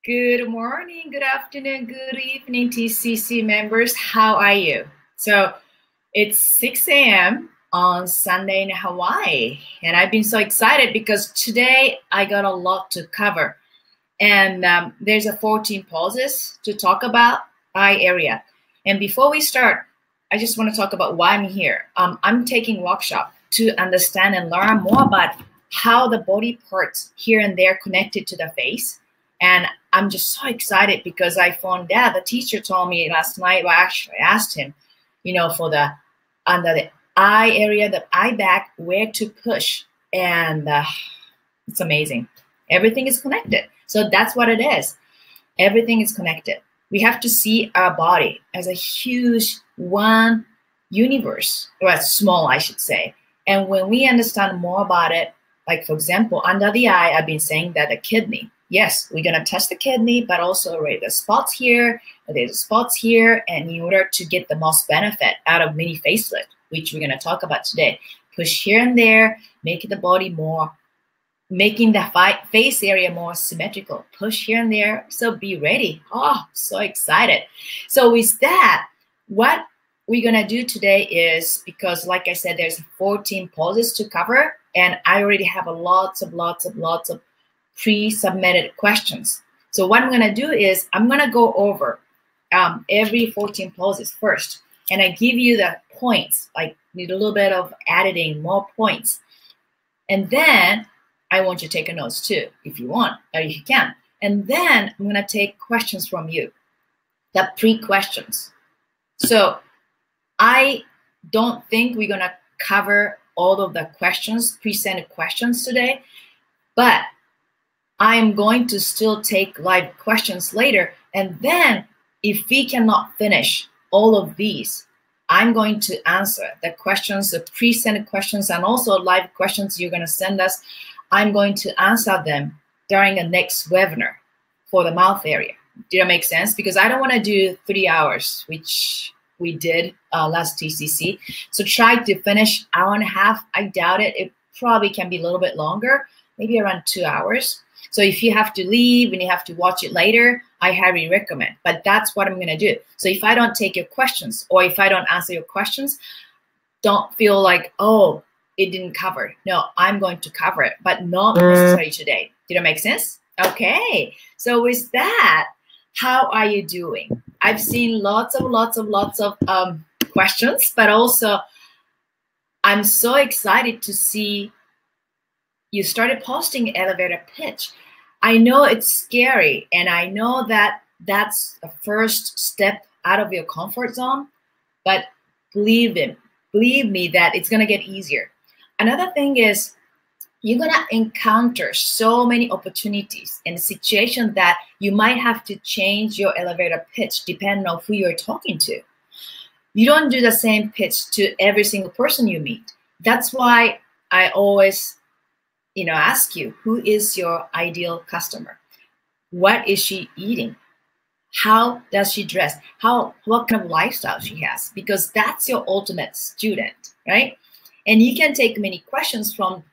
Good morning, good afternoon, good evening, TCC members. How are you? So it's 6 a.m. on Sunday in Hawaii, and I've been so excited because today I got a lot to cover. And there's a 14 poses to talk about eye area. And before we start, I just want to talk about why I'm here. I'm taking workshop to understand and learn more about how the body parts here and there connected to the face. And I'm just so excited because I found out the teacher told me last night. Well, actually, I asked him, for the under the eye area, the eye bag, where to push, and it's amazing. Everything is connected. So that's what it is. Everything is connected. We have to see our body as a huge one universe, or small, I should say. And when we understand more about it, like for example, under the eye, I've been saying that the kidney. Yes, we're gonna test the kidney, but also there's spots here, there's spots here, and in order to get the most benefit out of mini facelift, which we're gonna talk about today, push here and there, make the body more, making the face area more symmetrical, push here and there. So be ready. Oh, so excited. So with that, what we're gonna do today is, because like I said, there's 14 poses to cover, and I already have lots of pre-submitted questions. So what I'm going to do is I'm going to go over every 14 poses first, and I give you the points, like need a little bit of editing, more points. And then I want you to take a notes too, if you want, or if you can. And then I'm going to take questions from you, the pre-questions. So I don't think we're going to cover all of the questions, presented questions today, but I'm going to still take live questions later. And then if we cannot finish all of these, I'm going to answer the questions, the pre-sent questions, and also live questions you're going to send us. I'm going to answer them during the next webinar for the mouth area. Did that make sense? Because I don't want to do 3 hours, which we did last TCC. So try to finish hour and a half. I doubt it. It probably can be a little bit longer, maybe around 2 hours. So if you have to leave and you have to watch it later, I highly recommend. But that's what I'm going to do. So if I don't take your questions, or if I don't answer your questions, don't feel like, oh, it didn't cover. No, I'm going to cover it, but not necessarily today. Did it make sense? Okay. So with that, how are you doing? I've seen lots of questions, but also I'm so excited to see you started posting elevator pitch. I know it's scary, and I know that that's the first step out of your comfort zone, but believe me that it's gonna get easier. Another thing is, you're gonna encounter so many opportunities and situations that you might have to change your elevator pitch depending on who you're talking to. You don't do the same pitch to every single person you meet. That's why I always ask you, who is your ideal customer? What is she eating? How does she dress? What kind of lifestyle she has? Because that's your ultimate student, right? And you can take many questions from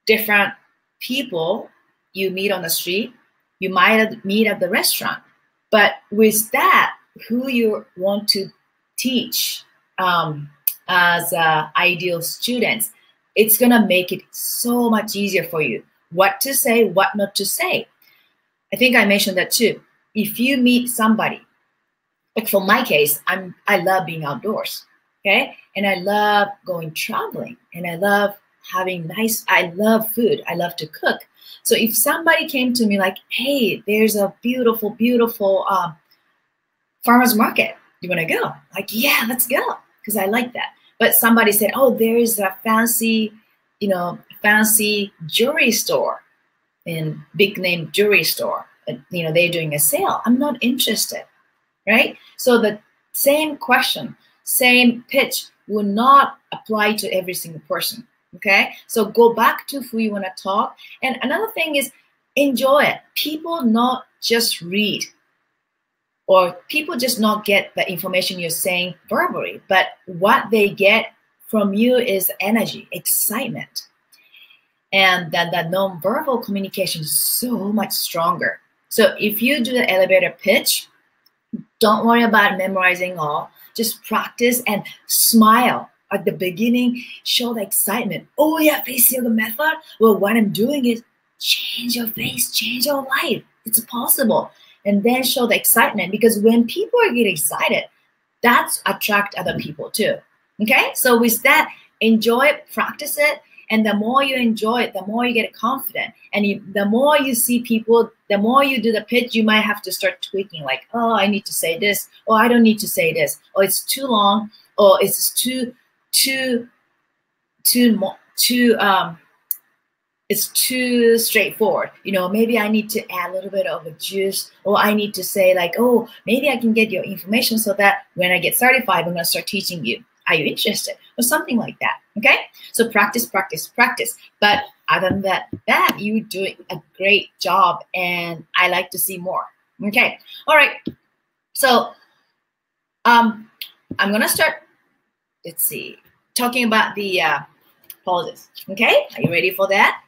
different people you meet on the street, you might meet at the restaurant. But with that, who you want to teach as ideal students, it's going to make it so much easier for you. What to say, what not to say. I think I mentioned that too. If you meet somebody, like for my case, I love being outdoors, okay? And I love going traveling, and I love I love food. I love to cook. So if somebody came to me like, hey, there's a beautiful farmer's market. You want to go? Like, yeah, let's go. Because I like that. But somebody said, oh, there is a fancy jewelry store, and big name jewelry store. They're doing a sale. I'm not interested, right? So the same question, same pitch will not apply to every single person, okay? So go back to who you want to talk. And another thing is, enjoy it. People not just read, or people just not get the information you're saying verbally, but what they get from you is energy, excitement. And that non-verbal communication is so much stronger. So if you do the elevator pitch, don't worry about memorizing all. Just practice and smile at the beginning. Show the excitement. Oh yeah, face yoga method. Well, what I'm doing is change your face, change your life. It's possible. And then show the excitement, because when people are getting excited, that's attract other people too. Okay, so with that, enjoy it, practice it, and the more you enjoy it, the more you get confident. And the more you see people, the more you do the pitch, you might have to start tweaking, like, oh, I need to say this, or I don't need to say this, or it's too long, or it's it's too straightforward. You know, maybe I need to add a little bit of a juice, or I need to say like, oh, maybe I can get your information so that when I get certified, I'm going to start teaching you. Are you interested? Or something like that. Okay. So practice, practice, practice. But other than that, you're doing a great job, and I like to see more. Okay. All right. So I'm going to start, let's see, talking about the poses. Okay. Are you ready for that?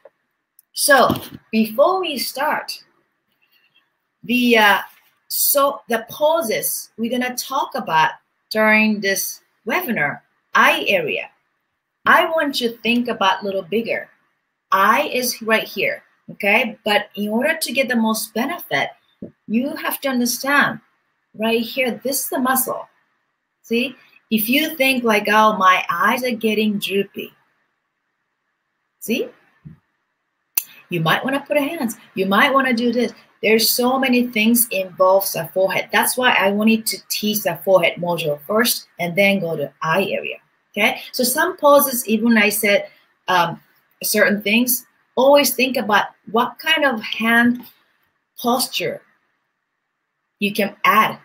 So before we start, the poses we're gonna talk about during this webinar, eye area. I want you to think about a little bigger. Eye is right here, okay? But in order to get the most benefit, you have to understand right here, this is the muscle. See, if you think like, oh, my eyes are getting droopy, see? You might want to put hands. You might want to do this. There's so many things involves the forehead. That's why I wanted to teach the forehead module first and then go to eye area. Okay. So some poses, even I said certain things, always think about what kind of hand posture you can add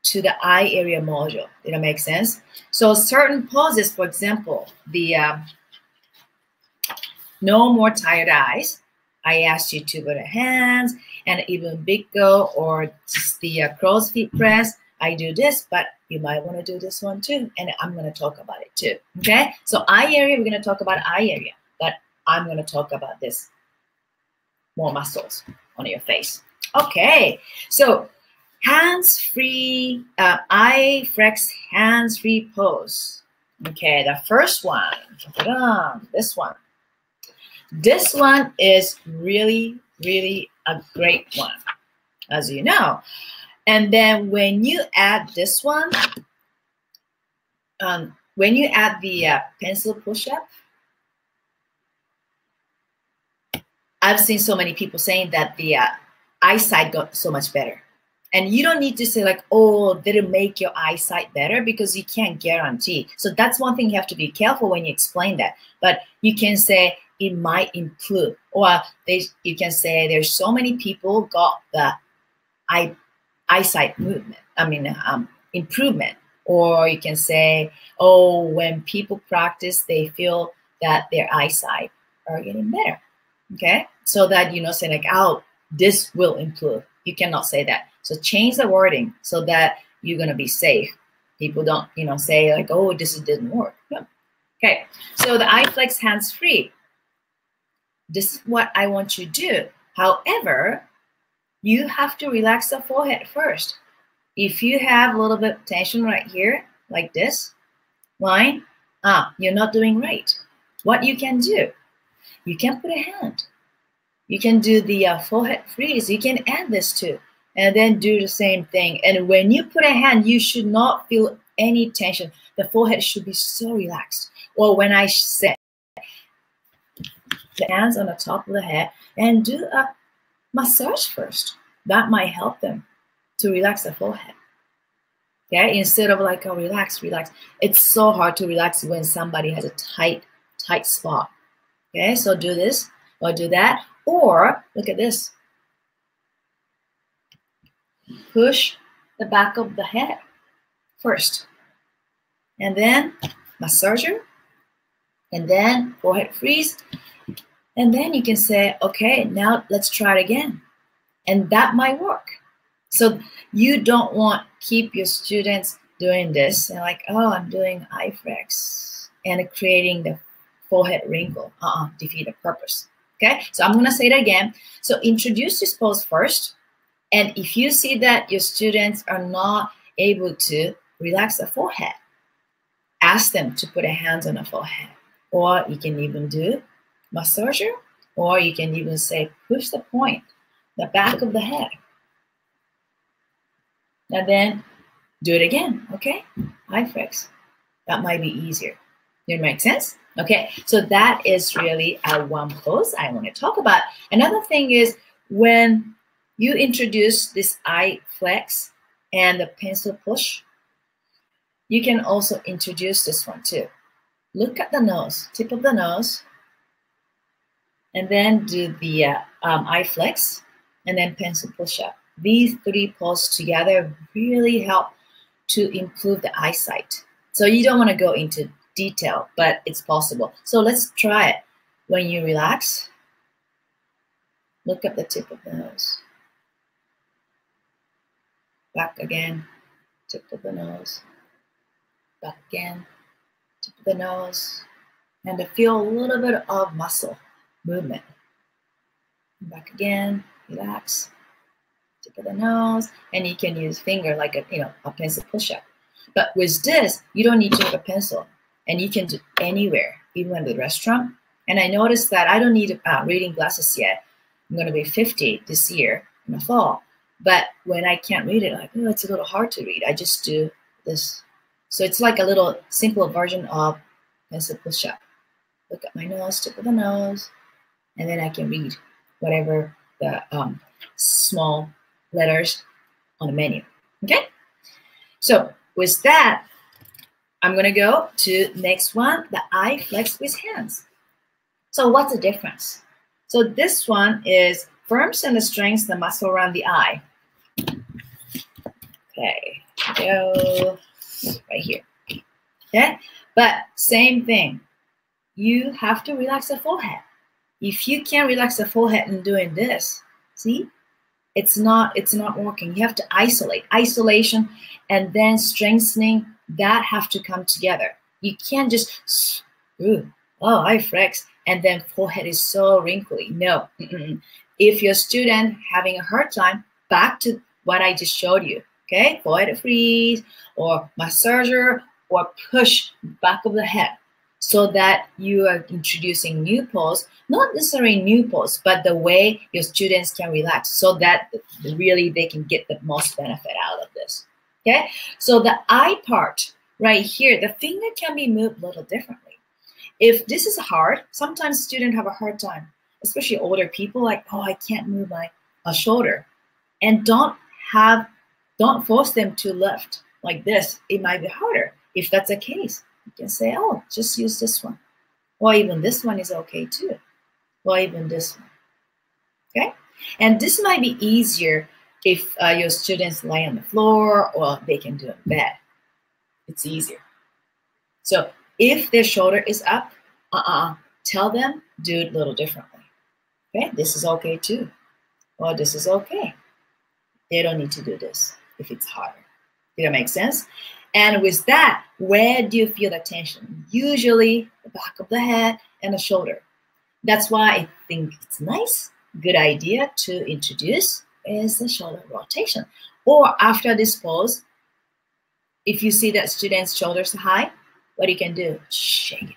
to the eye area module. Did that make sense? So certain poses, for example, the no more tired eyes. I asked you to put hands and even big go or just the crow's feet press. I do this, but you might want to do this one too. And I'm going to talk about it too. Okay. So eye area, we're going to talk about eye area, but I'm going to talk about this more muscles on your face. Okay. So hands-free, eye flex hands-free pose. Okay. The first one, this one. This one is really, really a great one, as you know. And then when you add this one, when you add the pencil push-up, I've seen so many people saying that the eyesight got so much better. And you don't need to say like, oh, did it make your eyesight better? Because you can't guarantee. So that's one thing you have to be careful when you explain that. But you can say, it might improve, or you can say there's so many people got the eyesight movement. Improvement. Or you can say, oh, when people practice, they feel that their eyesight are getting better. Okay, so that say like, oh, this will improve. You cannot say that. So change the wording so that you're gonna be safe. People don't say like, oh, this didn't work. No. Okay, so the eye flex hands free. This is what I want you to do. However, you have to relax the forehead first. If you have a little bit of tension right here, like this line, you're not doing right. What you can do, you can put a hand. You can do the forehead freeze. You can add this too, and then do the same thing. And when you put a hand, you should not feel any tension. The forehead should be so relaxed. Or when I say, the hands on the top of the head and do a massage first. That might help them to relax the forehead. Okay, instead of like, oh, relax. It's so hard to relax when somebody has a tight spot. Okay, so do this or do that. Or look at this. Push the back of the head first. And then massager. And then forehead freeze. And then you can say, okay, now let's try it again. And that might work. So you don't want to keep your students doing this and like, oh, I'm doing eye flex and creating the forehead wrinkle. Defeat the purpose. Okay, so I'm going to say it again. So introduce this pose first. And if you see that your students are not able to relax the forehead, ask them to put a hands on the forehead. Or you can even do massager, or you can even say push the point, the back of the head. And then do it again, okay? Eye flex. That might be easier. Does it make sense? Okay, so that is really one pose I want to talk about. Another thing is when you introduce this eye flex and the pencil push, you can also introduce this one too. Look at the nose, tip of the nose, and then do the eye flex and then pencil push up. These three poses together really help to improve the eyesight. So you don't want to go into detail, but it's possible. So let's try it. When you relax, look at the tip of the nose. Back again, tip of the nose. Back again, tip of the nose. And to feel a little bit of muscle movement. Back again, relax. Tip of the nose, and you can use finger like a pencil push-up. But with this, you don't need to have a pencil, and you can do anywhere, even in the restaurant. And I noticed that I don't need reading glasses yet. I'm going to be 50 this year in the fall. But when I can't read it, like, oh, it's a little hard to read. I just do this. So it's like a little simple version of pencil push-up. Look at my nose, tip of the nose, and then I can read whatever the small letters on the menu. Okay? So with that, I'm going to go to next one, the eye flex with hands. So what's the difference? So this one is firms and strengthens the muscle around the eye. Okay, go right here. Okay, but same thing. You have to relax the forehead. If you can't relax the forehead and doing this, see, it's not working. You have to isolate. Isolation and then strengthening, that have to come together. You can't just, eye flex, and then forehead is so wrinkly. No. If your student having a hard time, back to what I just showed you. Okay, forehead freeze, or massager, or push back of the head, so that you are introducing new pose, not necessarily new pose, but the way your students can relax, so that really they can get the most benefit out of this. Okay, so the eye part right here, the finger can be moved a little differently. If this is hard, sometimes students have a hard time, especially older people, like, oh, I can't move my shoulder. And don't force them to lift like this. It might be harder. If that's the case, you can say, oh, just use this one. Or even this one is okay too. Or even this one. Okay? And this might be easier if your students lie on the floor, or they can do it in bed. It's easier. So if their shoulder is up, tell them, do it a little differently. Okay? This is okay too. Or this is okay. They don't need to do this if it's harder. Did that make sense? And with that, where do you feel the tension? Usually the back of the head and the shoulder. That's why I think it's nice, good idea to introduce is the shoulder rotation. Or after this pose, if you see that student's shoulders are high, what you can do, shake,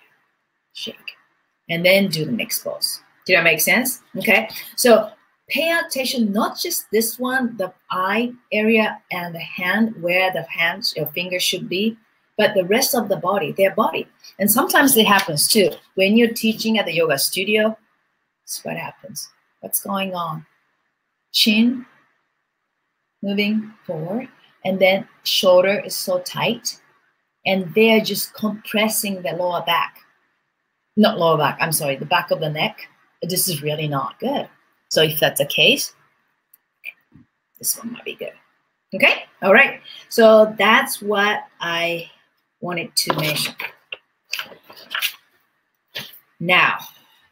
and then do the next pose. Did that make sense? Okay, so pay attention, not just this one, the eye area and the hand, where the hands, your fingers should be, but the rest of the body, their body. And sometimes it happens too. When you're teaching at the yoga studio, that's what happens. What's going on? Chin moving forward, and then shoulder is so tight, and they're just compressing the lower back. Not lower back, I'm sorry, the back of the neck. This is really not good. So if that's the case, this one might be good. Okay? All right. So that's what I wanted to mention. Now,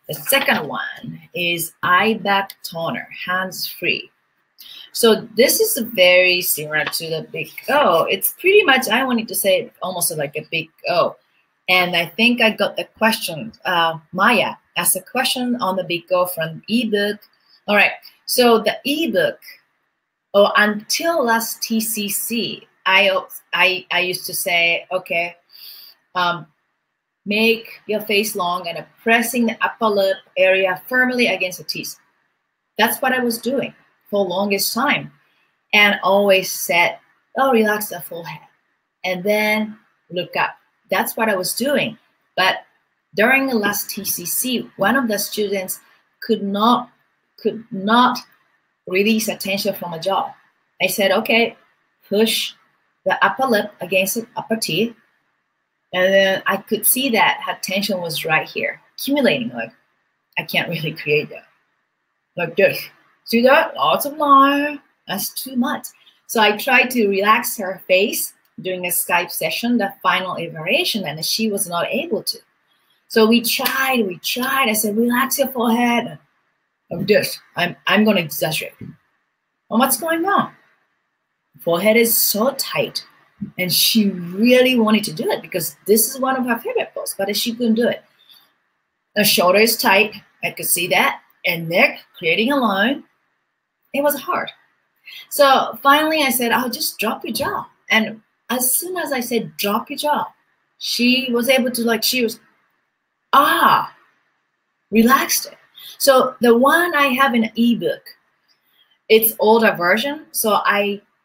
the second one is eye back toner, hands free. So this is very similar to the big O. It's pretty much, I wanted to say almost like a big O. And I think I got the question, Maya asked a question on the big O from ebook. All right, so the ebook Oh, until last TCC, I used to say, okay, make your face long and pressing the upper lip area firmly against the teeth. That's what I was doing for longest time, and always said, oh, relax the forehead, and then look up. That's what I was doing. But during the last TCC, one of the students could not release attention from a jaw. I said, okay, push the upper lip against the upper teeth. And then I could see that her tension was right here, accumulating. Like, I can't really create that. Like this. See that? Lots of line. That's too much. So I tried to relax her face during a Skype session, the final evaluation, and she was not able to. So we tried. I said, relax your forehead. Like this. I'm going to exaggerate. Well, what's going on? Forehead is so tight. And she really wanted to do it because this is one of her favorite poses, but she couldn't do it. The shoulder is tight. I could see that. And neck, creating a line. It was hard. So finally I said, oh, just drop your jaw. And as soon as I said, drop your jaw, she was able to, relaxed it. So the one I have in an ebook, it's older version. So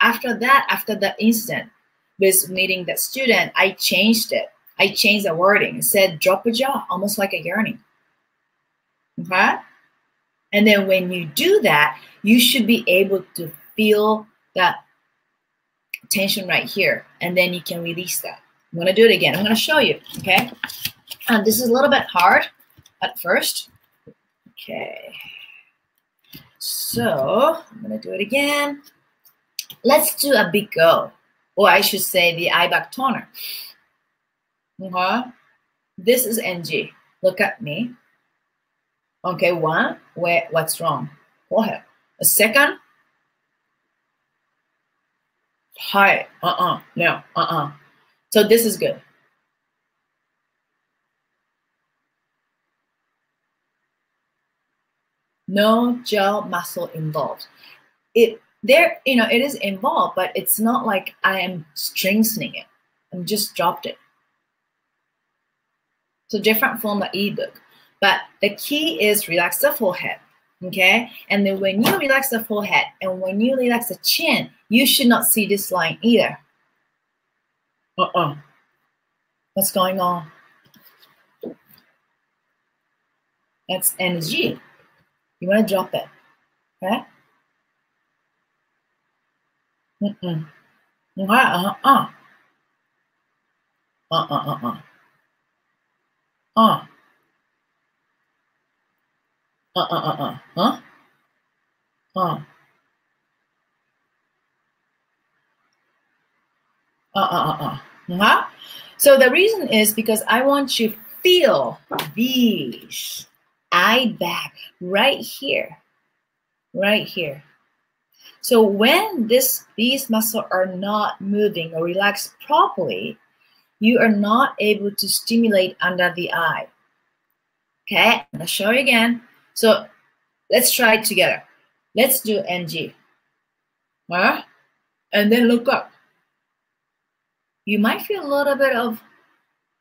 after the incident with meeting the student, I changed it. I changed the wording and said, drop your jaw, almost like a yearning. Okay? And then when you do that, you should be able to feel that tension right here. And then you can release that. I'm going to do it again. I'm going to show you. Okay? And this is a little bit hard at first. Okay. So I'm going to do it again. Let's do a big go. Or I should say the eye back toner. This is NG. Look at me. Okay, one, what's wrong? Forehead. A second. Hi, no, So this is good. No jaw muscle involved. It is involved, but it's not like I am strengthening it. I'm just dropped it. So different from the ebook. But the key is relax the forehead, okay? And then when you relax the forehead and when you relax the chin, you should not see this line either. What's going on? That's energy. You want to drop it, okay? So the reason is because I want you to feel these eye back right here. So when these muscles are not moving or relaxed properly, you are not able to stimulate under the eye. Okay, I'm gonna show you again. So let's try it together. Let's do NG. And then look up. You might feel a little bit of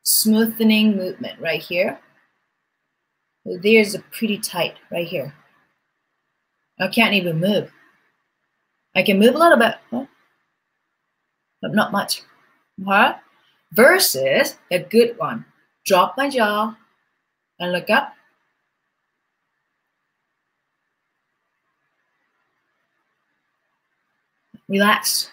smoothening movement right here. There's a pretty tight right here. I can't even move. I can move a little bit, but not much. Versus a good one. Drop my jaw and look up. Relax.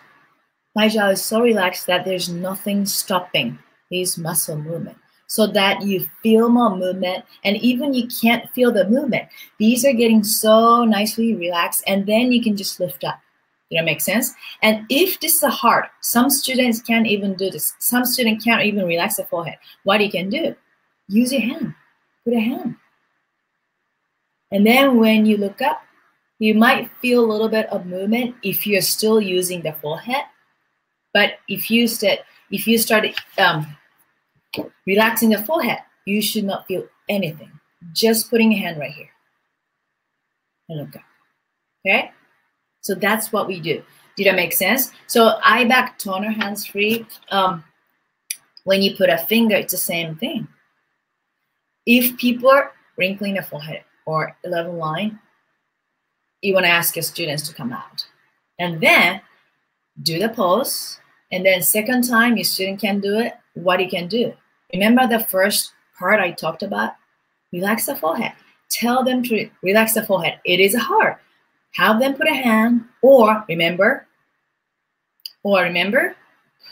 My jaw is so relaxed that there's nothing stopping these muscle movement, so that you feel more movement, and even you can't feel the movement. These are getting so nicely relaxed, and then you can just lift up. Does that make sense? And if this is hard, some students can't even do this. Some students can't even relax the forehead. What you can do? Use your hand. Put a hand. And then when you look up, you might feel a little bit of movement if you're still using the forehead. But if you start relaxing the forehead, you should not feel anything. Just putting a hand right here and look up. Okay? So that's what we do. Did that make sense? So eye back, toner, hands free. When you put a finger, it's the same thing. If people are wrinkling the forehead or 11 line, you want to ask your students to come out. And then do the pose. And then second time your student can do it, what you can do. Remember the first part I talked about? Relax the forehead. Tell them to relax the forehead. It is hard. Have them put a hand, or remember,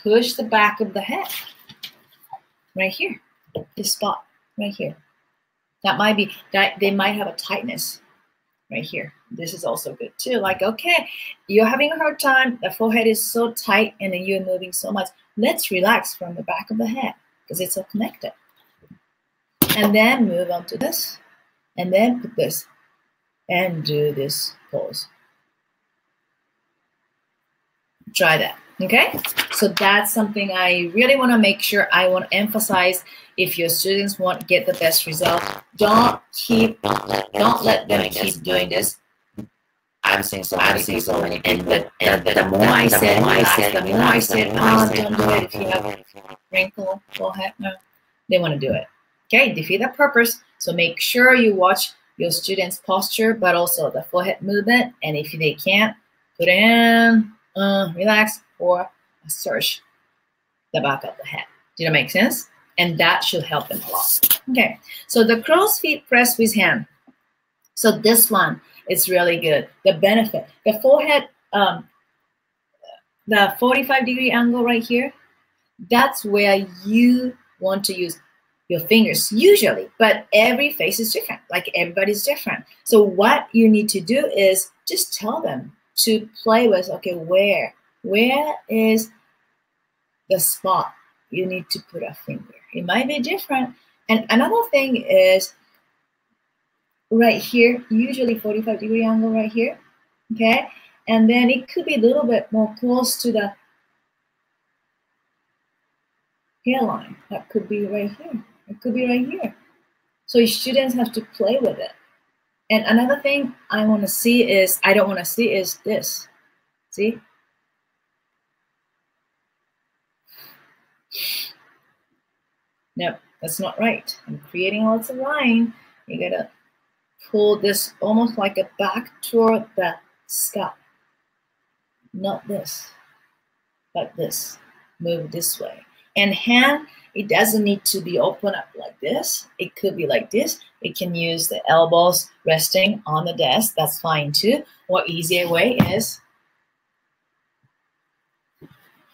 push the back of the head. Right here, this spot, right here. That might be, that they might have a tightness right here. This is also good too. Like, okay, you're having a hard time. The forehead is so tight and then you're moving so much. Let's relax from the back of the head because it's all connected. And then move on to this. And then put this. And do this pose. Try that. Okay? So that's something I really want to make sure I want to emphasize. If your students want to get the best result, don't let them keep doing this. I've seen so many people, and the more I said, oh, don't do it if you have a wrinkle, forehead. No, they want to do it. Okay, defeat the purpose. So make sure you watch your students' posture, but also the forehead movement. And if they can't, put it in, relax, or search the back of the head. Did that make sense? And that should help them a lot. Okay, so the crow's feet press with hand. So this one is really good. The benefit, the forehead, the 45-degree angle right here, that's where you want to use your fingers usually, but every face is different. Like everybody's different. So what you need to do is just tell them to play with, okay, where is the spot you need to put a finger? It might be different. And another thing is right here, usually 45-degree angle right here, okay? And then it could be a little bit more close to the hairline. That could be right here. It could be right here. So your students have to play with it. And another thing I don't want to see is this. See? Nope, that's not right. I'm creating lots of line. You gotta pull this almost like a back toward the scalp. Not this, but this. Move this way. And hand, it doesn't need to be open up like this. It could be like this. It can use the elbows resting on the desk. That's fine too. Or easier way is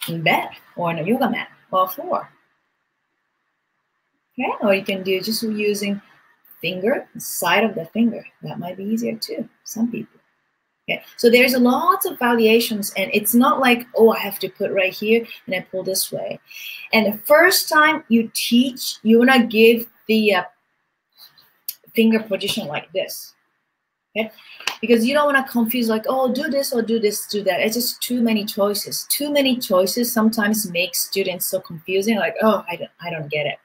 in bed or on a yoga mat or floor. Okay, or you can do just using finger, side of the finger. That might be easier too, some people. Okay, so there's lots of variations, and it's not like, oh, I have to put right here and I pull this way. And the first time you teach, you want to give the finger position like this. Okay, because you don't want to confuse like, oh, do this or do this, do that. It's just too many choices. Too many choices sometimes make students so confusing, like, oh, I don't get it.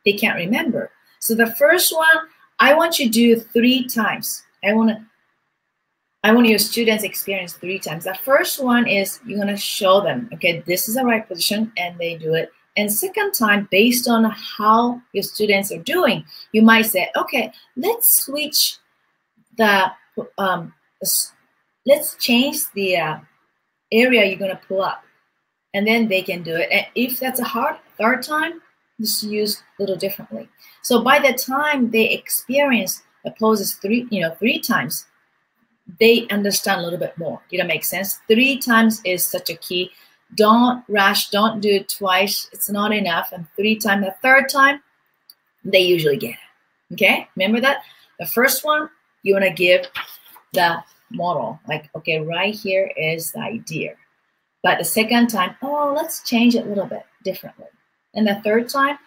They can't remember. So the first one, I want you to do 3 times. I want your students experience 3 times. The first one is you're gonna show them, okay, this is the right position, and they do it. And second time, based on how your students are doing, you might say, okay, let's switch the, let's change the area you're gonna pull up, and then they can do it. And if that's a hard third time, just use a little differently. So by the time they experience the poses 3 times, they understand a little bit more. Did that make sense? 3 times is such a key. Don't rush. Don't do it twice. It's not enough. And 3 times, the third time, they usually get it. Okay? Remember that? The first one, you want to give the model. Like, okay, right here is the idea. But the second time, oh, let's change it a little bit differently. And the third time,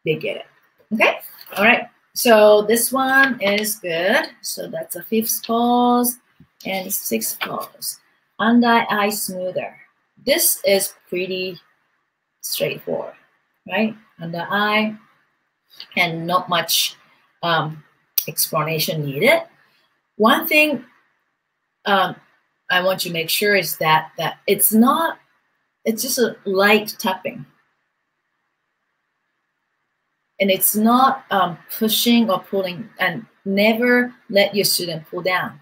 they get it. Okay? All right. So this one is good. So that's a 5th pose and 6th pose. Under eye smoother. This is pretty straightforward, right? Under eye, and not much explanation needed. One thing I want you to make sure is that it's not, it's just a light tapping. And it's not pushing or pulling, and never let your student pull down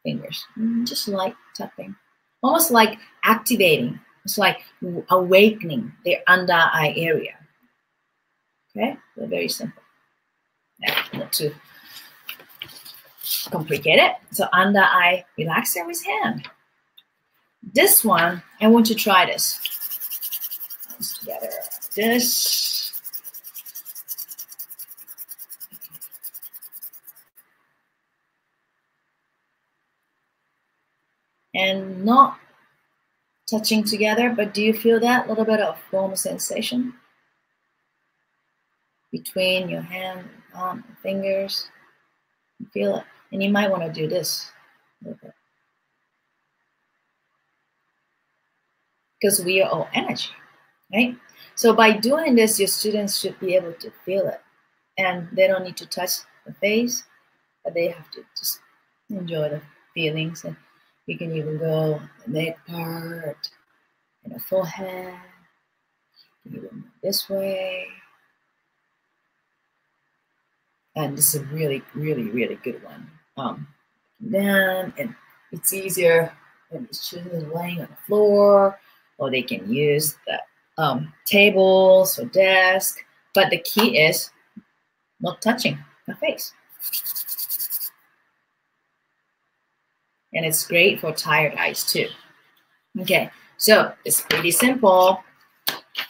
fingers. Just light tapping. Almost like activating. It's like awakening their under eye area. Okay? So very simple. Now, not too complicated. So under eye relaxer with hand. This one, I want you to try this. Hands together. This. And not touching together, but do you feel that little bit of warm sensation between your hand, and fingers? You feel it, and you might want to do this a little bit because we are all energy, right? So by doing this, your students should be able to feel it, and they don't need to touch the face, but they have to just enjoy the feelings. And you can even go the neck part and the forehead. You can even this way. And this is a really, really, really good one. Down, and it's easier when the student is laying on the floor, or they can use the tables or desk. But the key is not touching the face. And it's great for tired eyes too. Okay, so it's pretty simple.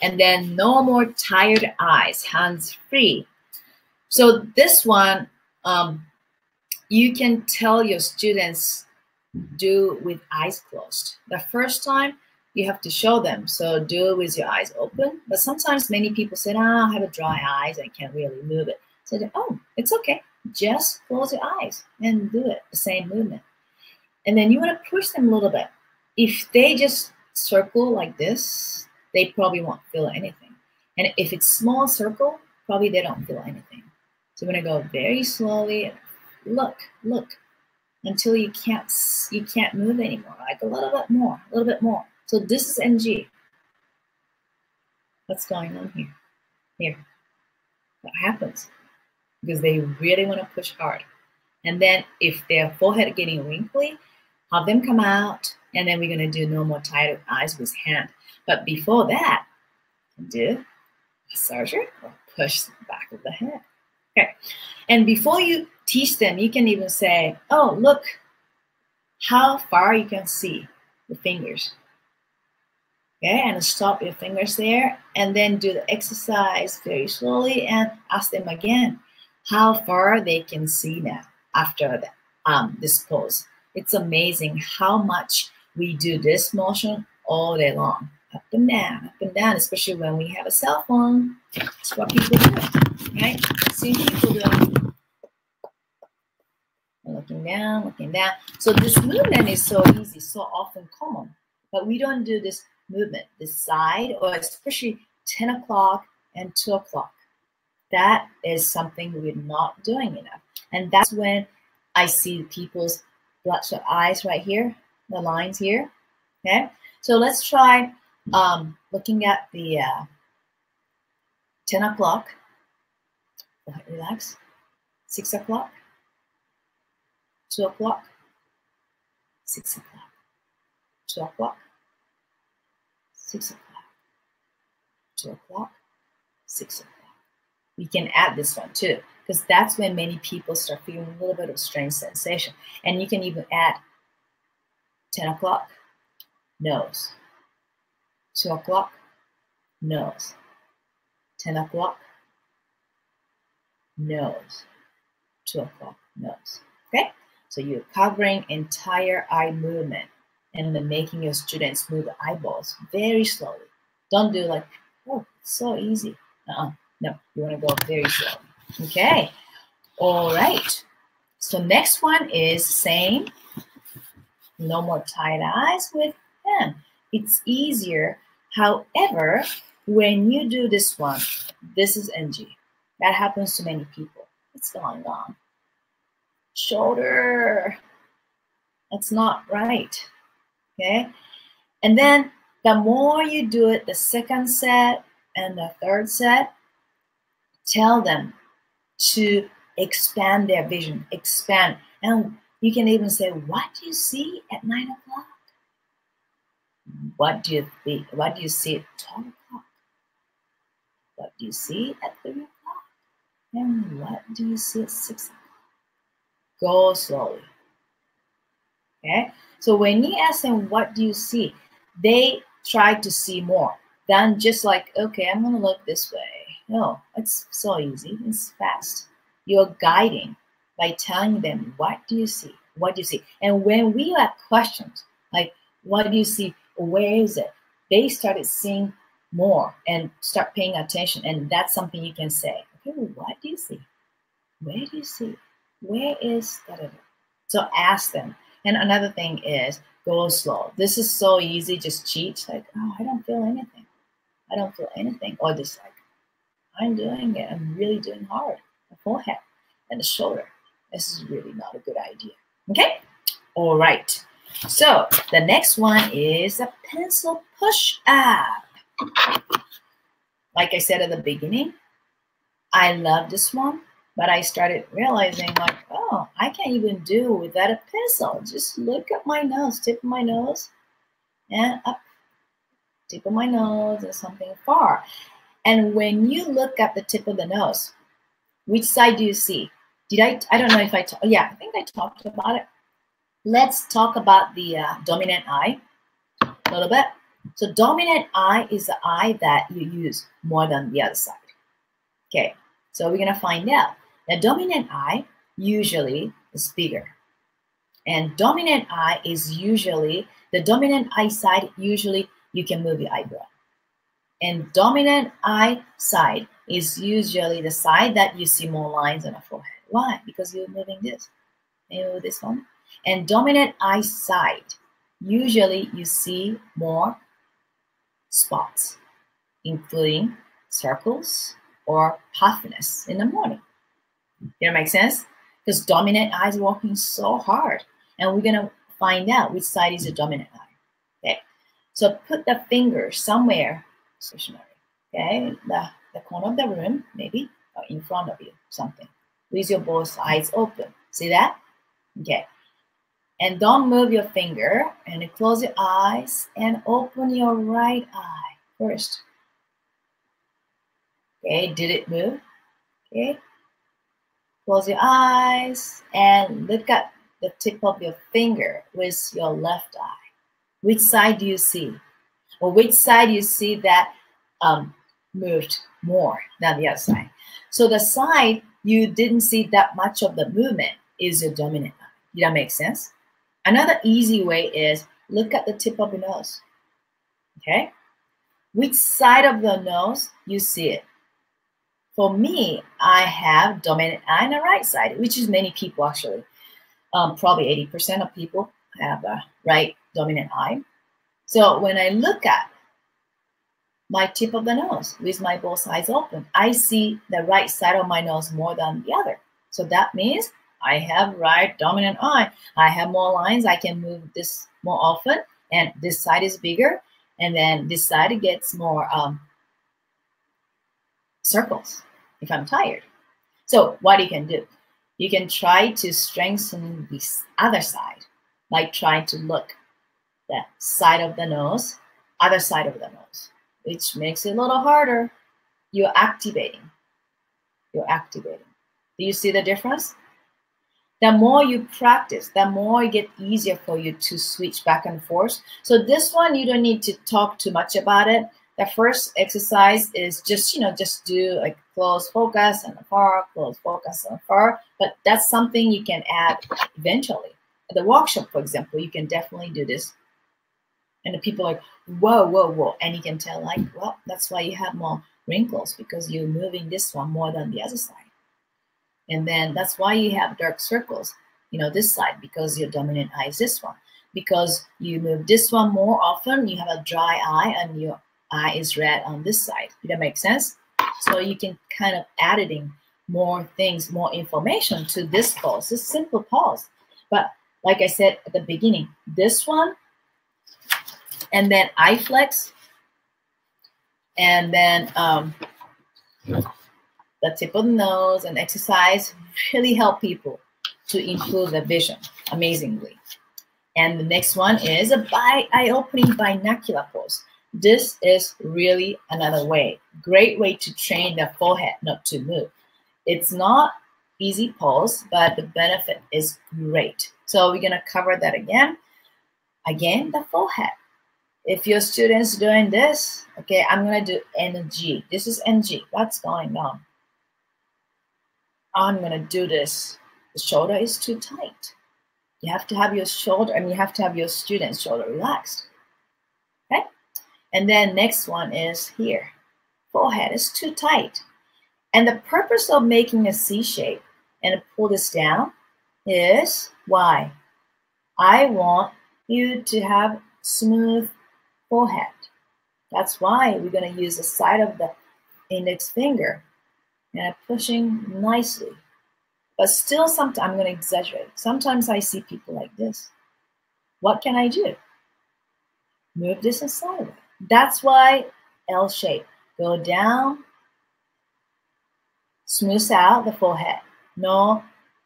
And then no more tired eyes, hands free. So this one, you can tell your students do with eyes closed. The first time you have to show them, so do it with your eyes open. But sometimes many people say, I have a dry eyes, I can't really move it. So oh, it's okay. Just close your eyes and do it, the same movement. And then you want to push them a little bit. If they just circle like this, they probably won't feel anything. And if it's small circle, probably they don't feel anything. So you're going to go very slowly. Look, until you can't move anymore. Like a little bit more. So this is NG. What's going on here? Here. What happens? Because they really want to push hard. And then if their forehead getting wrinkly, have them come out, and then we're going to do no more tired eyes with hand. But before that, do massager or push the back of the head. Okay. And before you teach them, you can even say, oh, look how far you can see the fingers. Okay, and stop your fingers there, and then do the exercise very slowly and ask them again how far they can see now after this pose. It's amazing how much we do this motion all day long. Up and down, especially when we have a cell phone. That's what people do, right? See people doing looking down. So this movement is so easy, so often common, but we don't do this movement, this side, or especially 10 o'clock and 2 o'clock. That is something we're not doing enough. And that's when I see people's bloodshot eyes right here, the lines here. Okay, so let's try looking at the 10 o'clock. Relax. 6 o'clock. 2 o'clock. 6 o'clock. 2 o'clock. 6 o'clock. 2 o'clock. 6 o'clock. We can add this one too, because that's when many people start feeling a little bit of strange sensation. And you can even add 10 o'clock, nose. 2 o'clock, nose. 10 o'clock, nose. 2 o'clock, nose. Okay? So you're covering entire eye movement and then making your students move the eyeballs very slowly. Don't do like, oh, it's so easy. No, you want to go very slowly. Okay. All right. So next one is same. No more tight eyes with pen. It's easier. However, when you do this one, this is NG. That happens to many people. What's going on? Shoulder. That's not right. Okay. And then the more you do it, the second set and the third set, tell them to expand their vision, expand. And you can even say, what do you see at 9 o'clock? What do you think? What do you see at 12 o'clock? What do you see at 3 o'clock? And what do you see at 6 o'clock? Go slowly. Okay? So when you ask them, what do you see? They try to see more than just like, okay, I'm going to look this way. No, it's so easy. It's fast. You're guiding by telling them, what do you see? What do you see? And when we have questions, like, what do you see? Where is it? They started seeing more and start paying attention. And that's something you can say. Okay, well, what do you see? Where do you see? Where is that? So ask them. And another thing is go slow. This is so easy. Just cheat. Like, oh, I don't feel anything. I don't feel anything. Or just like, I'm doing it. I'm really doing hard. The forehead and the shoulder. This is really not a good idea. Okay? All right. So the next one is a pencil push-up. Like I said at the beginning, I love this one, but I started realizing like, oh, I can't even do without a pencil. Just look at my nose, tip of my nose, and up, tip of my nose, and something far. And when you look at the tip of the nose, which side do you see? I don't know if I think I talked about it. Let's talk about the dominant eye a little bit. So dominant eye is the eye that you use more than the other side. Okay, so we're going to find out. The dominant eye usually is bigger. And dominant eye is usually, the dominant eye side, usually you can move your eyebrow. And dominant eye side is usually the side that you see more lines on the forehead. Why? Because you're moving this. You move this one. And dominant eye side, usually you see more spots, including circles or puffiness in the morning. Does that make sense? Because dominant eye is working so hard. And we're going to find out which side is the dominant eye. Okay. So put the finger somewhere stationary. Okay. The corner of the room, maybe, or in front of you, something. With your both eyes open. See that? Okay. And don't move your finger. And close your eyes and open your right eye first. Okay. Did it move? Okay. Close your eyes and look at the tip of your finger with your left eye. Which side do you see? Or which side you see that moved more than the other side? So the side you didn't see that much of the movement is your dominant eye. Did that make sense? Another easy way is look at the tip of your nose. Okay? Which side of the nose you see it? For me, I have dominant eye on the right side, which is many people actually. Probably 80% of people have a right dominant eye. So when I look at my tip of the nose with my both eyes open, I see the right side of my nose more than the other. So that means I have right dominant eye. I have more lines. I can move this more often. And this side is bigger. And then this side gets more circles if I'm tired. So what you can do, you can try to strengthen this other side, like trying to look the side of the nose, other side of the nose, which makes it a little harder. You're activating. You're activating. Do you see the difference? The more you practice, the more it gets easier for you to switch back and forth. So this one, you don't need to talk too much about it. The first exercise is just, just do like close focus and far, close focus and far. But that's something you can add eventually. At the workshop, for example, you can definitely do this. And the people are like, whoa, whoa, whoa. And you can tell like, well, that's why you have more wrinkles because you're moving this one more than the other side. And then that's why you have dark circles, this side, because your dominant eye is this one. Because you move this one more often, you have a dry eye and your eye is red on this side. Did that make sense? So you can kind of adding more things, more information to this pose, this simple pose. But like I said at the beginning, this one, and then eye flex, and then the tip of the nose and exercise really help people to improve their vision amazingly. And the next one is a eye-opening binocular pose. This is really another way, great way to train the forehead not to move. It's not easy pose, but the benefit is great. So we're gonna cover that again. Again, the forehead. If your student's doing this, okay, I'm gonna do NG. This is NG. What's going on? I'm gonna do this. The shoulder is too tight. You have to have your shoulder, you have to have your student's shoulder relaxed. Okay? And then next one is here. Forehead is too tight. And the purpose of making a C shape and pull this down is why? I want you to have smooth forehead. That's why we're going to use the side of the index finger and pushing nicely. But still, sometimes I'm going to exaggerate. Sometimes I see people like this. What can I do? Move this aside. That's why L shape. Go down, smooth out the forehead. No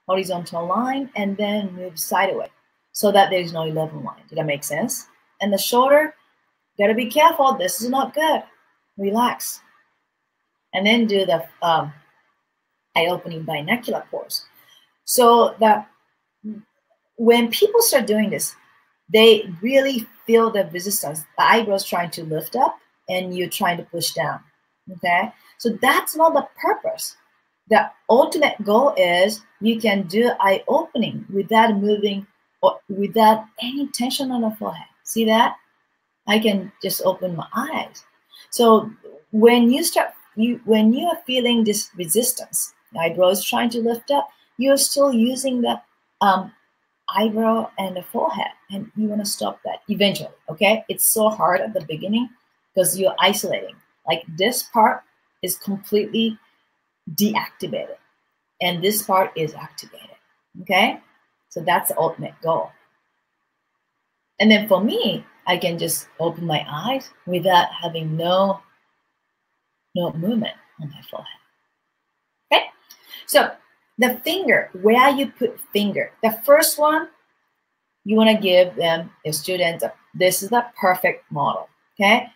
horizontal line, and then move sideways so that there's no level line. Did that make sense? And the shoulder, gotta be careful. This is not good. Relax. And then do the eye-opening binocular pose. So that when people start doing this, they really feel the resistance. The eyebrows trying to lift up and you're trying to push down. Okay? So that's not the purpose. The ultimate goal is you can do eye opening without moving or without any tension on the forehead. See that? I can just open my eyes. So when you are feeling this resistance, the eyebrows trying to lift up, you're still using the eyebrow and the forehead, and you want to stop that eventually. Okay? It's so hard at the beginning because you're isolating. Like this part is completely deactivated and this part is activated. Okay, so that's the ultimate goal. And then for me, I can just open my eyes without having no movement on my forehead. Okay, so the finger, where you put finger, the first one you want to give them, your students, this is the perfect model. Okay,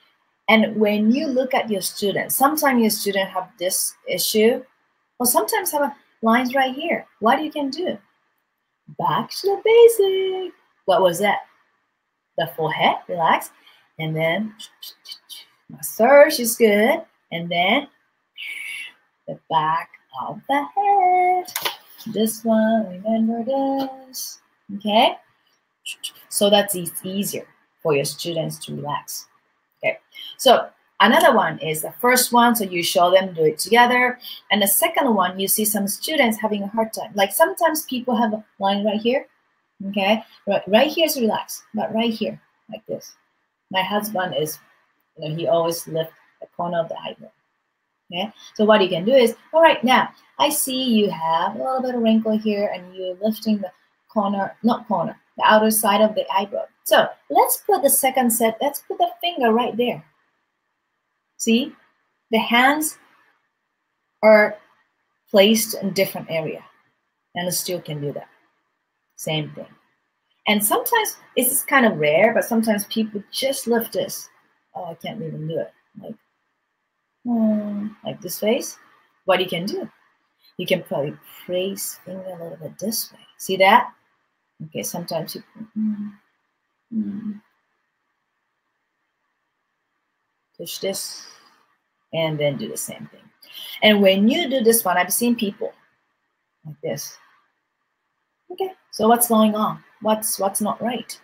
and when you look at your students, sometimes your student have this issue, or sometimes have lines right here. What you can do? Back to the basic. What was that? The forehead, relax, and then massage is good, and then the back of the head. This one, remember this. Okay, so that's easier for your students to relax. Okay, so another one is the first one, so you show them, do it together. And the second one, you see some students having a hard time. Like sometimes people have a line right here, okay? Right here is relaxed, but right here, like this. My husband is, he always lifts the corner of the eyebrow, okay? So what you can do is, all right, now, I see you have a little bit of wrinkle here and you're lifting the corner, not corner, the outer side of the eyebrow. So let's put the second set, let's put the finger right there. See, the hands are placed in different area and still can do that. Same thing. And sometimes it's kind of rare, but sometimes people just lift this. Oh, I can't even do it. Like this face. What you can do? You can probably place finger a little bit this way. See that? Okay, sometimes you push this and then do the same thing. And when you do this one, I've seen people like this. Okay, so what's going on? What's not right?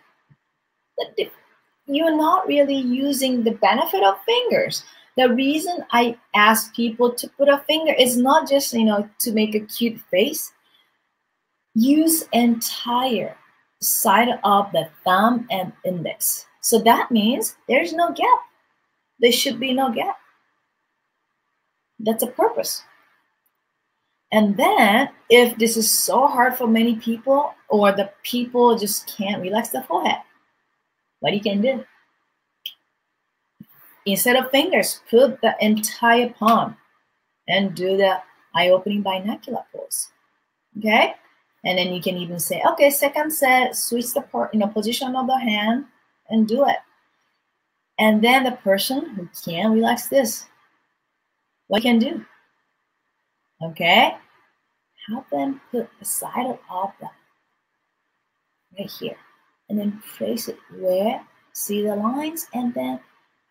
You're not really using the benefit of fingers. The reason I ask people to put a finger is not just, to make a cute face. Use entire side of the thumb and index. So that means there's no gap. There should be no gap. That's a purpose. And then if this is so hard for many people, or the people just can't relax the forehead, what you can do? Instead of fingers, put the entire palm and do the eye-opening binocular pose. Okay? And then you can even say, okay, second set, switch the position of the hand and do it. And then the person who can't relax this, what you can do? Okay? Have them put the side of them right here. And then place it where, see the lines, and then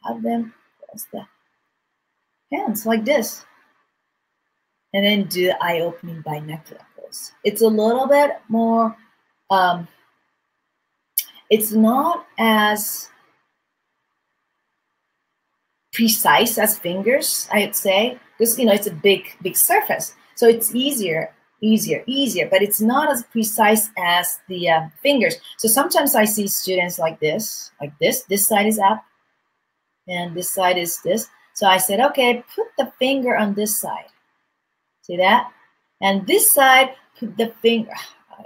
have them cross the hands like this. And then do the eye-opening binocular pose. It's a little bit more, it's not as precise as fingers, I'd say, because it's a big surface. So it's easier, but it's not as precise as the fingers. So sometimes I see students like this. This side is up, and this side is this. So I said, okay, put the finger on this side. See that? And this side, put the finger.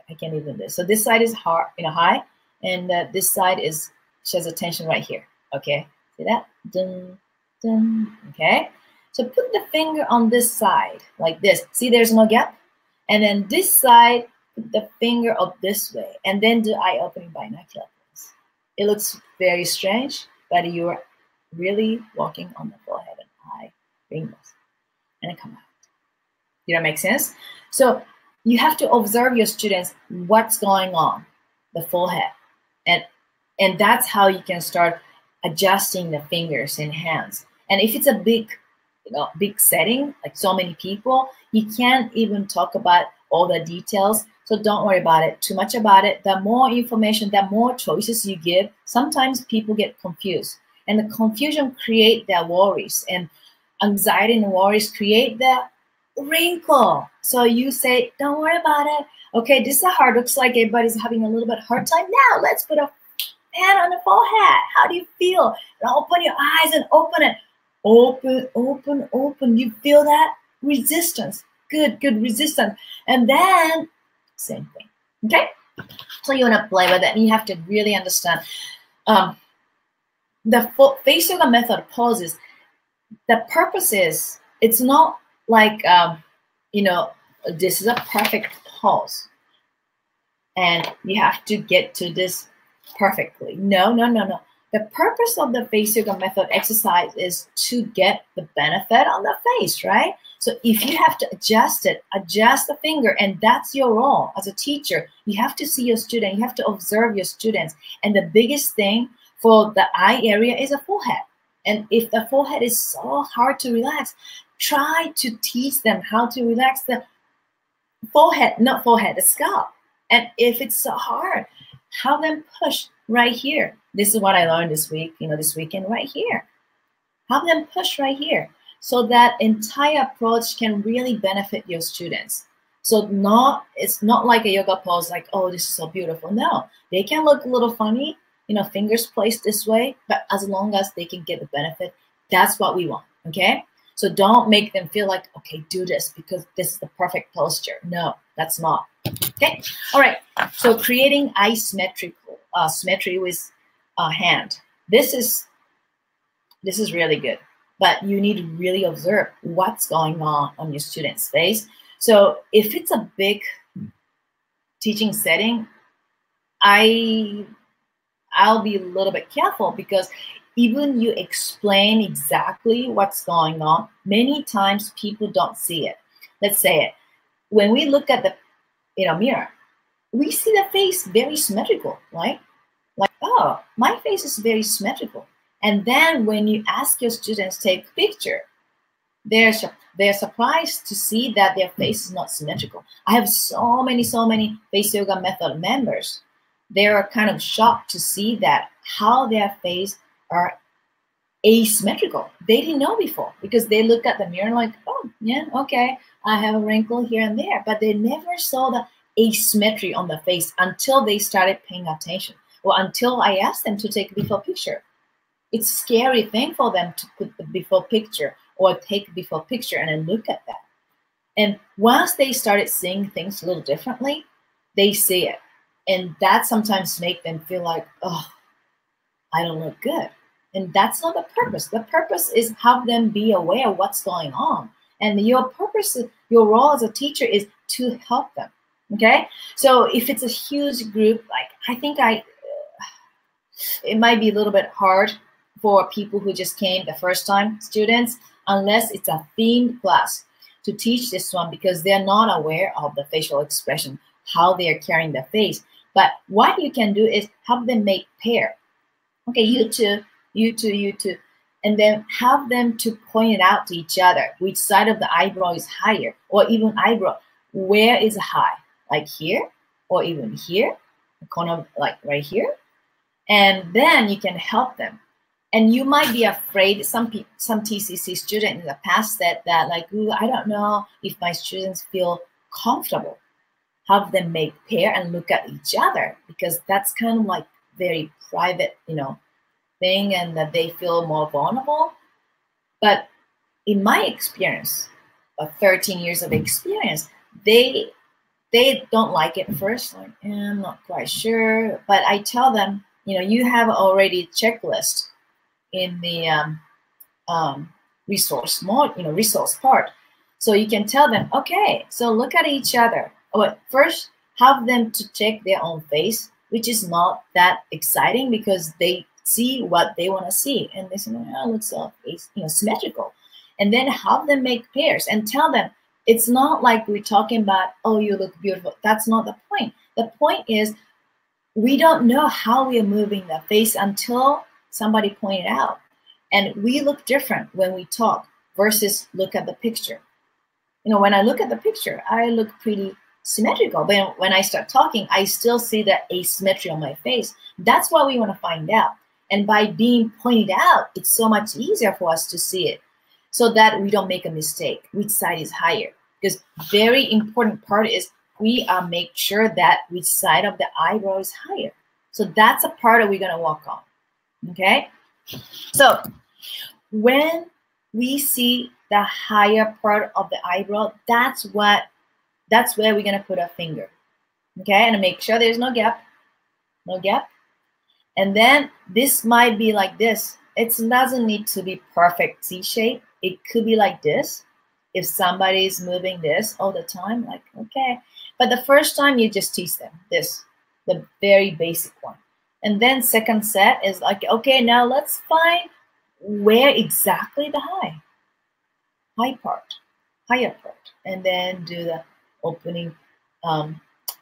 I can't even do this. So this side is hard, high, and this side is shows attention right here. Okay, see that? Dun, dun. Okay. So put the finger on this side like this. See, there's no gap. And then this side, put the finger up this way, and then do eye-opening binocular pose. It looks very strange, but you're really walking on the forehead and eye, fingers, and then come out. Did that make sense? So you have to observe your students, what's going on, the forehead. And that's how you can start adjusting the fingers and hands. And if it's a big setting, like so many people, you can't even talk about all the details. So don't worry about it, too much about it. The more information, the more choices you give, sometimes people get confused. And the confusion create their worries, and anxiety and worries create the wrinkle. So you say, don't worry about it. Okay, this is hard. Looks like everybody's having a little bit hard time. Now let's put a hand on the forehead. How do you feel? And open your eyes and open it. Open, open, open. You feel that? Resistance. Good resistance. And then same thing. Okay? So you want to play with it, and you have to really understand the face yoga method poses. The purpose is, it's not like this is a perfect pose and you have to get to this perfectly. No. The purpose of the face yoga method exercise is to get the benefit on the face, right? So if you have to adjust it, adjust the finger, and that's your role as a teacher. You have to see your student, you have to observe your students. And the biggest thing for the eye area is a forehead. And if the forehead is so hard to relax, try to teach them how to relax the forehead, the scalp. And if it's so hard, have them push right here. This is what I learned this week, this weekend right here. Have them push right here, so that entire approach can really benefit your students. So it's not like a yoga pose, like, oh, this is so beautiful. No, they can look a little funny, fingers placed this way, but as long as they can get the benefit, that's what we want, okay? So don't make them feel like, okay, do this because this is the perfect posture. No, that's not. Okay, all right. So creating eye symmetry with a hand. This is really good, but you need to really observe what's going on your student's face. So if it's a big teaching setting, I'll be a little bit careful, because even you explain exactly what's going on, many times people don't see it. Let's say it. When we look at the mirror, we see the face very symmetrical, right? Like, oh, my face is very symmetrical. And then when you ask your students to take a picture, they're surprised to see that their face is not symmetrical. I have so many face yoga method members. They're kind of shocked to see that how their face are asymmetrical. They didn't know before, because they look at the mirror like, oh, yeah, okay, I have a wrinkle here and there, but they never saw the asymmetry on the face until they started paying attention, or until I asked them to take a before picture. It's a scary thing for them to put the before picture or take a before picture and then look at that. And once they started seeing things a little differently, they see it. And that sometimes make them feel like, oh, I don't look good. And that's not the purpose. The purpose is have them be aware of what's going on. And your purpose, your role as a teacher is to help them. Okay? So if it's a huge group, like I think it might be a little bit hard for people who just came the first time students, unless it's a themed class, to teach this one because they're not aware of the facial expression, how they are carrying the face. But what you can do is help them make pair. Okay, you two, you two, you two. And then have them to point it out to each other, which side of the eyebrow is higher, or even eyebrow, where is high? Like here, or even here, the corner like right here. And then you can help them. And you might be afraid, some TCC student in the past said that like, ooh, I don't know if my students feel comfortable. Have them make pair and look at each other, because that's kind of like very private, thing, and that they feel more vulnerable. But in my experience, of 13 years of experience, they don't like it at first. Like, I'm not quite sure. But I tell them, you have already checklist in the resource part. So you can tell them, okay, so look at each other. But first, have them to check their own face, which is not that exciting because they see what they want to see. And they say, oh, it looks so symmetrical. And then have them make pairs and tell them, it's not like we're talking about, oh, you look beautiful. That's not the point. The point is, we don't know how we are moving the face until somebody pointed out. And we look different when we talk versus look at the picture. When I look at the picture, I look pretty symmetrical. But when I start talking, I still see the asymmetry on my face. That's what we want to find out. And by being pointed out, it's so much easier for us to see it so that we don't make a mistake. Which side is higher? Because very important part is we make sure that which side of the eyebrow is higher. So that's a part that we're going to work on. Okay? So when we see the higher part of the eyebrow, that's where we're going to put our finger. Okay? And make sure there's no gap. No gap. And then this might be like this. It doesn't need to be perfect C shape. It could be like this. If somebody's moving this all the time, like, okay. But the first time you just teach them this, the very basic one. And then second set is like, okay, now let's find where exactly the higher part. And then do the opening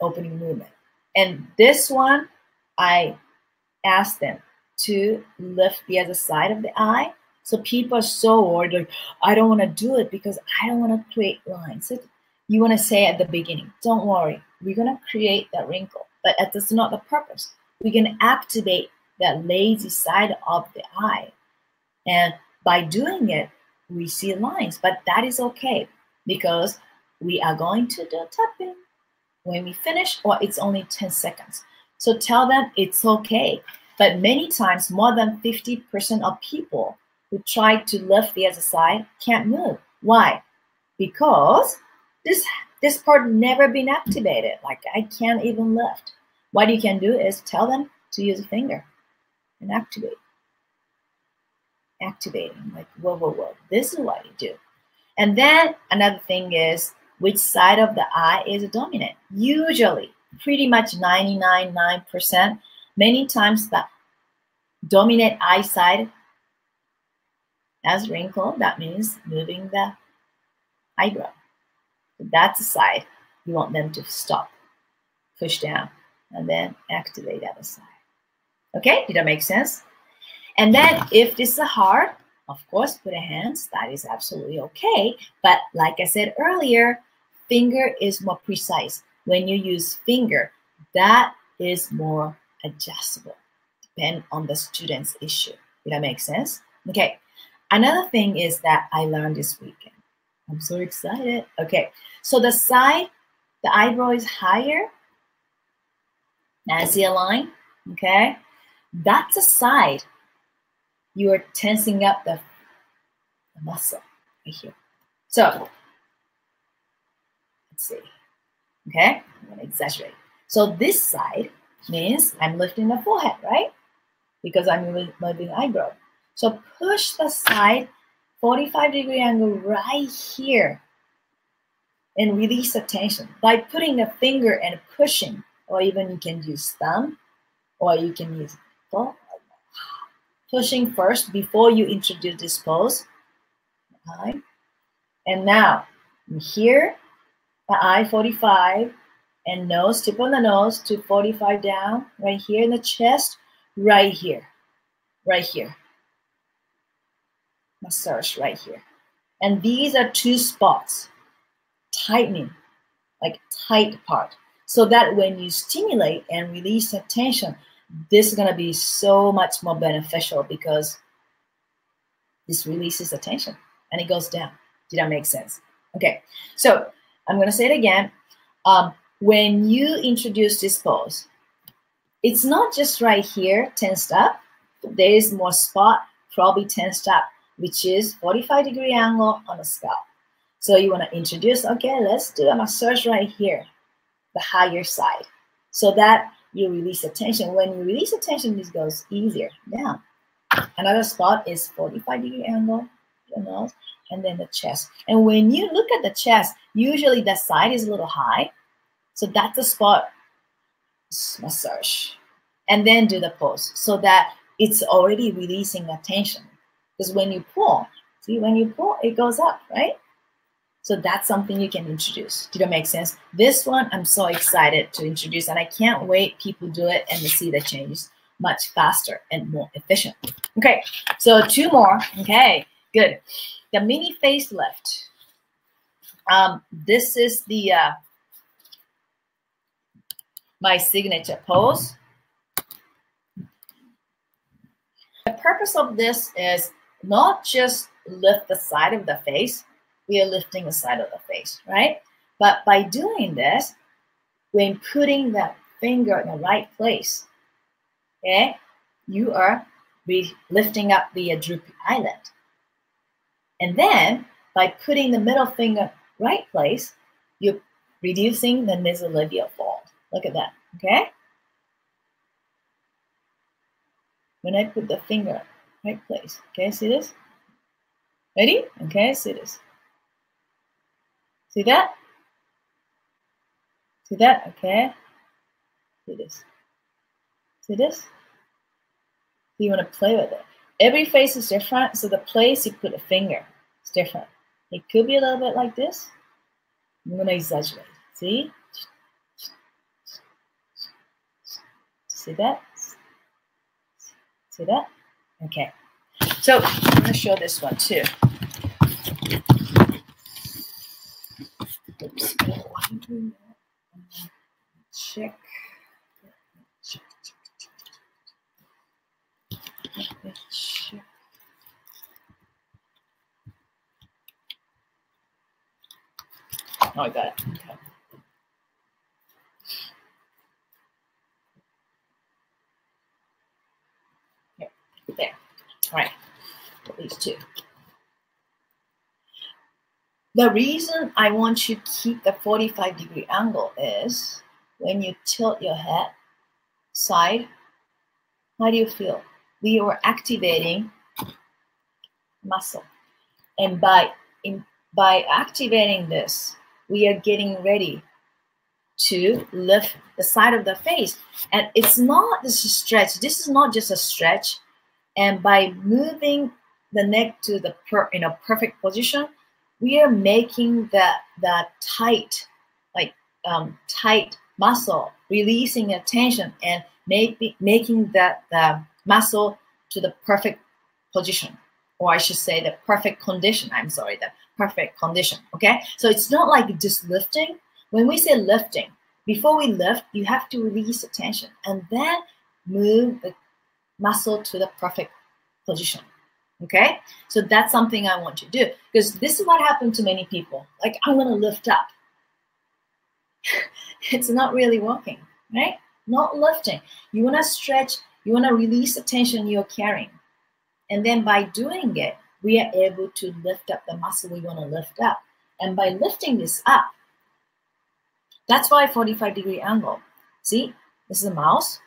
movement. And this one, I ask them to lift the other side of the eye. So people are so worried, like, I don't want to do it because I don't want to create lines. So you want to say at the beginning, don't worry, we're going to create that wrinkle. But that's not the purpose. We're going to activate that lazy side of the eye. And by doing it, we see lines. But that is okay because we are going to do tapping when we finish, or it's only 10 seconds. So tell them it's okay. But many times, more than 50% of people who try to lift the other side can't move. Why? Because this part never been activated. Like, I can't even lift. What you can do is tell them to use a finger and activate. Activating, like, whoa. This is what you do. And then another thing is, which side of the eye is dominant? Usually, pretty much 99.9%. Many times the dominant eye side has wrinkle. That means moving the eyebrow. So that's the side you want them to stop, push down, and then activate the other side. Okay, did that make sense? And then if this is hard, of course, put a hands. That is absolutely okay. But like I said earlier, finger is more precise. When you use finger, that is more adjustable, depend on the student's issue. Did that make sense? Okay. Another thing is that I learned this weekend. I'm so excited. Okay. So the side, the eyebrow is higher. Now I see a line. Okay. That's a side you are tensing up the muscle right here. So Let's see. Okay, I'm gonna exaggerate. So this side means I'm lifting the forehead, right? Because I'm moving the eyebrow. So push the side 45-degree angle right here and release the tension by putting a finger and pushing, or even you can use thumb, or you can use thumb. Pushing first before you introduce this pose. Eye. And now here, the eye 45 and nose, tip on the nose to 45 down, right here in the chest, right here, right here. Massage right here. And these are two spots, tightening, like tight part. So that when you stimulate and release the tension, this is gonna be so much more beneficial because this releases the tension and it goes down. Did that make sense? Okay, so I'm gonna say it again. When you introduce this pose, it's not just right here, tensed up. There is more spot, probably tensed up, which is 45-degree angle on the scalp. So you wanna introduce, okay, let's do a massage right here, the higher side, so that you release the tension. When you release the tension, this goes easier down. Another spot is 45-degree angle, the nose, and then the chest. And when you look at the chest, usually the side is a little high. So that's the spot, massage. And then do the pose so that it's already releasing the tension. Because when you pull, see, when you pull, it goes up, right? So that's something you can introduce. Did that make sense? This one, I'm so excited to introduce, and I can't wait people do it and to see the changes much faster and more efficient. Okay, so two more. Okay, good. The mini facelift. This is the my signature pose. The purpose of this is not just lift the side of the face. We are lifting the side of the face, right? But by doing this, when putting the finger in the right place, okay, you are lifting up the droopy eyelid. And then by putting the middle finger right place, you're reducing the nasolabial fold. Look at that, okay? When I put the finger right place, okay, see this? Ready? Okay, see this. See that? See that? Okay. See this. See this? So you want to play with it. Every face is different, so the place you put a finger is different. It could be a little bit like this. I'm going to exaggerate. See? See that? See that? Okay. So I'm going to show this one too. Oops. Check. Check. Oh, I got it. Okay. Here. There. All right. At least two. The reason I want you to keep the 45-degree angle is when you tilt your head side, how do you feel? We are activating muscle. And by activating this, we are getting ready to lift the side of the face. And it's not just a stretch. This is not just a stretch. And by moving the neck to the perfect position, we are making the tight, tight muscle, releasing the tension and making the muscle to the perfect position, or I should say the perfect condition. I'm sorry, the perfect condition. Okay, so it's not like just lifting. When we say lifting, before we lift, you have to release the tension and then move the muscle to the perfect position. Okay, so that's something I want you to do, because this is what happened to many people. Like, I'm going to lift up. It's not really working, right? Not lifting. You want to stretch. You want to release the tension you're carrying. And then by doing it, we are able to lift up the muscle we want to lift up. And by lifting this up, That's why 45-degree angle. See, this is a mouse.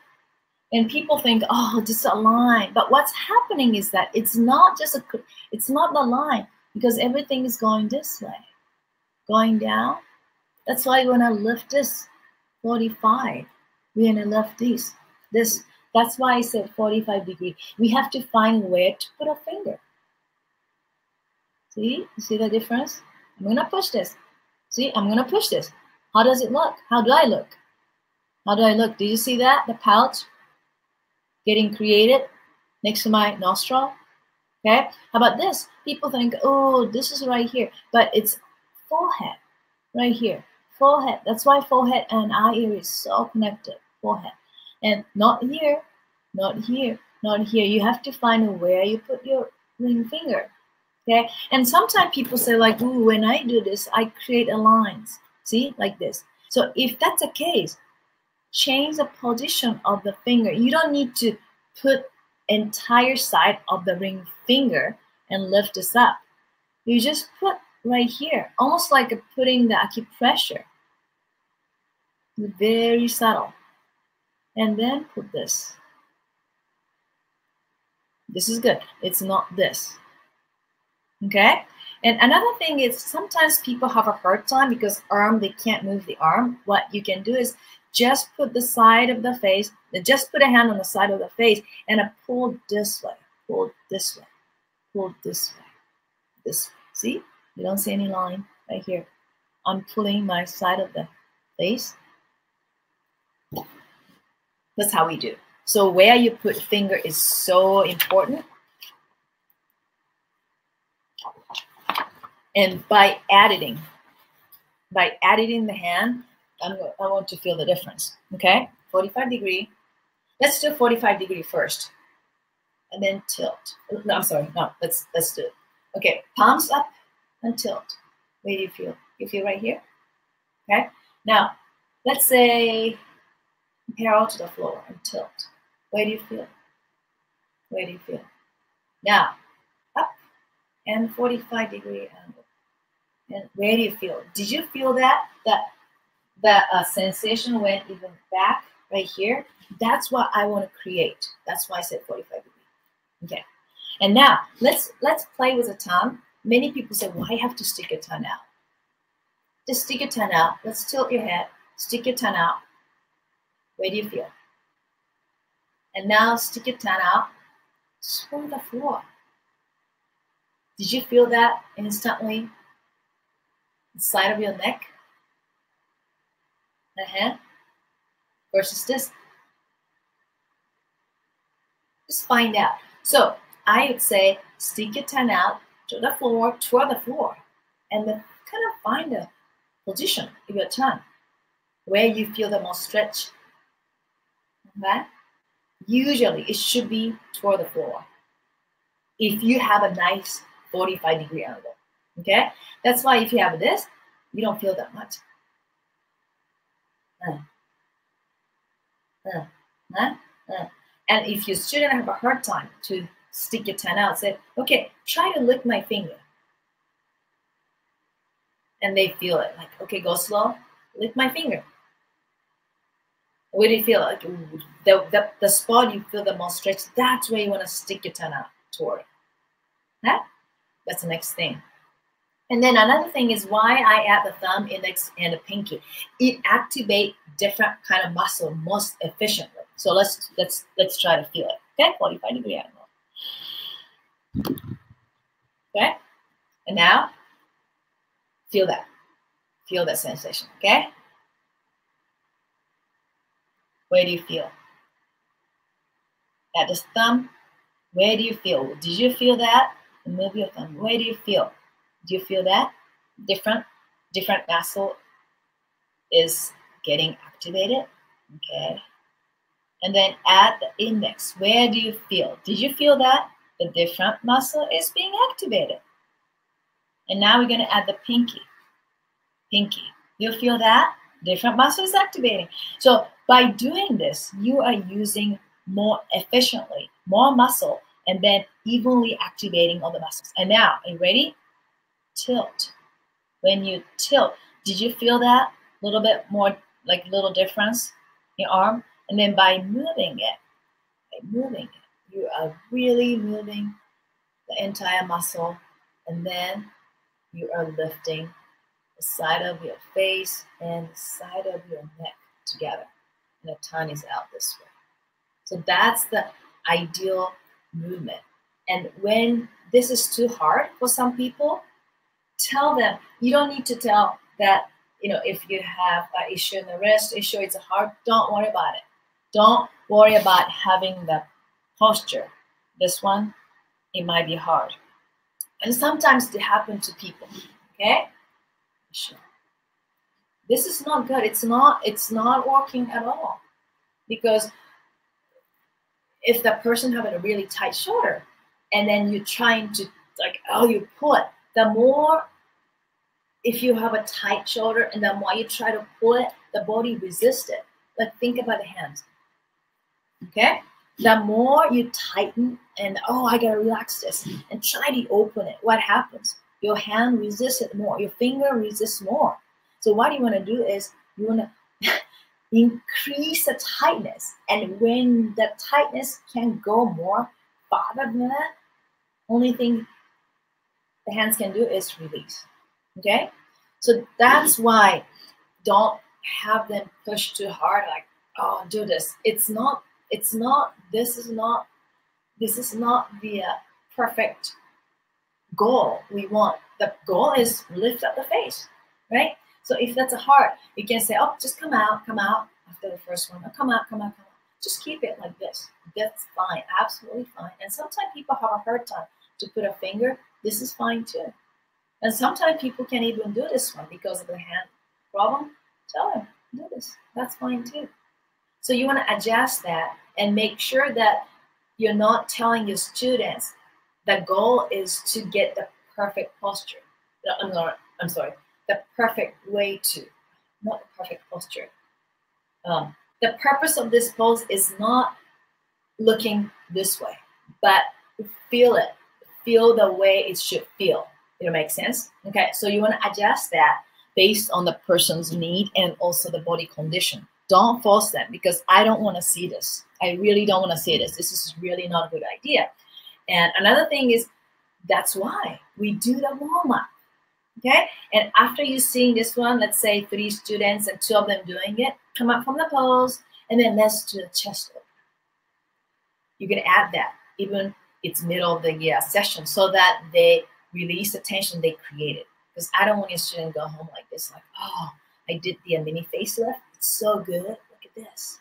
And people think, oh, this is a line. But what's happening is that it's not the line, because everything is going this way, going down. That's why when I lift this 45, we're gonna lift this. That's why I said 45-degree. We have to find where to put a finger. See, you see the difference? I'm gonna push this. See, I'm gonna push this. How does it look? How do I look? How do I look? Do you see that? The pouch getting created next to my nostril. Okay. How about this? People think, oh, this is right here, but it's forehead right here. Forehead. That's why forehead and eye area is so connected. Forehead, and not here, not here, not here. You have to find where you put your ring finger. Okay. And sometimes people say like, ooh, when I do this, I create a lines. See, like this. So if that's the case, change the position of the finger. You don't need to put entire side of the ring finger and lift this up. You just put right here, almost like putting the acupressure. Very subtle. And then put this. This is good. It's not this. Okay? And another thing is sometimes people have a hard time because they can't move the arm. What you can do is just put the side of the face, just put a hand on the side of the face and pull this way, pull this way, pull this way, this way. See? You don't see any line right here. I'm pulling my side of the face. That's how we do. So where you put finger is so important. And by editing the hand, I want to feel the difference. Okay, 45-degree. Let's do 45-degree first, and then tilt. No, I'm sorry. No, let's do it. Okay, palms up and tilt. Where do you feel? You feel right here. Okay. Now, let's say parallel to the floor and tilt. Where do you feel? Where do you feel? Now, up and 45-degree angle. And where do you feel? Did you feel that sensation went even back right here? That's what I want to create. That's why I said 45 degrees. Okay. And now let's play with the tongue. Many people say, well, I have to stick your tongue out. Just stick your tongue out. Let's tilt your head. Stick your tongue out. Where do you feel? And now stick your tongue out. Swirl the floor. Did you feel that instantly? The side of your neck, the head, versus this. Just find out. So I would say stick your tongue out to the floor, twirl the floor, and then kind of find a position of your tongue where you feel the most stretch. Okay? Usually it should be toward the floor. If you have a nice 45-degree angle. Okay? That's why if you have this, you don't feel that much. And if your student have a hard time to stick your tongue out, say, okay, try to lick my finger. And they feel it. Like, okay, go slow, lick my finger. Where do you feel? Like the spot you feel the most stretch, that's where you want to stick your tongue out toward. Huh? That's the next thing. And then another thing is why I add the thumb, index, and the pinky. It activates different kind of muscle most efficiently. So let's try to feel it. Okay, 45-degree angle. Okay, and now feel that. Feel that sensation. Okay. Where do you feel? At the thumb. Where do you feel? Did you feel that? Move your thumb. Where do you feel? Do you feel that? Different muscle is getting activated. Okay. And then add the index. Where do you feel? Did you feel that? The different muscle is being activated. And now we're going to add the pinky. Pinky. You feel that? Different muscle is activating. So by doing this, you are using more efficiently, more muscle, and then evenly activating all the muscles. And now, are you ready? Tilt. When you tilt, did you feel that? a little bit more, like little difference in your arm. And then by moving it, you are really moving the entire muscle. And then you are lifting the side of your face and the side of your neck together. And the tongue is out this way. So that's the ideal movement. And when this is too hard for some people, tell them. You don't need to tell that, if you have an issue in the wrist, issue it's hard, don't worry about it. Don't worry about having the posture. This one, it might be hard. And sometimes it happens to people, okay? Sure. This is not good. It's not working at all. Because if the person having a really tight shoulder, and then you're trying to, you pull it, the more, if you have a tight shoulder and the more you try to pull it, the body resists it. Like, think about the hands, okay? The more you tighten and, I gotta relax this, and try to open it, what happens? Your hand resists it more, your finger resists more. So what you wanna do is, you wanna increase the tightness. And when the tightness can go more farther than that, only thing the hands can do is release, okay? So that's why don't have them push too hard, like, do this. This is not the perfect goal we want. The goal is lift up the face, right? So if that's a hard, you can say, just come out after the first one. Come out. Just keep it like this. That's fine, absolutely fine. And sometimes people have a hard time to put a finger. This is fine too. And sometimes people can't even do this one because of the hand problem. Tell them, do this. That's fine too. So you want to adjust that and make sure that you're not telling your students the goal is to get the perfect posture. I'm sorry, the perfect way to, not the perfect posture. The purpose of this pose is not looking this way, but feel it. Feel the way it should feel. It makes sense? Okay, so you want to adjust that based on the person's need and also the body condition. Don't force them, because I don't want to see this. I really don't want to see this. This is really not a good idea. And another thing is, that's why we do the warm-up. Okay, and after you seeing this one, let's say 3 students and 2 of them doing it, come up from the pose, and then let's do the chest open. You can add that, even it's middle of the session, so that they release the tension they created. Because I don't want your student to go home like this, like, I did the mini facelift. It's so good. Look at this.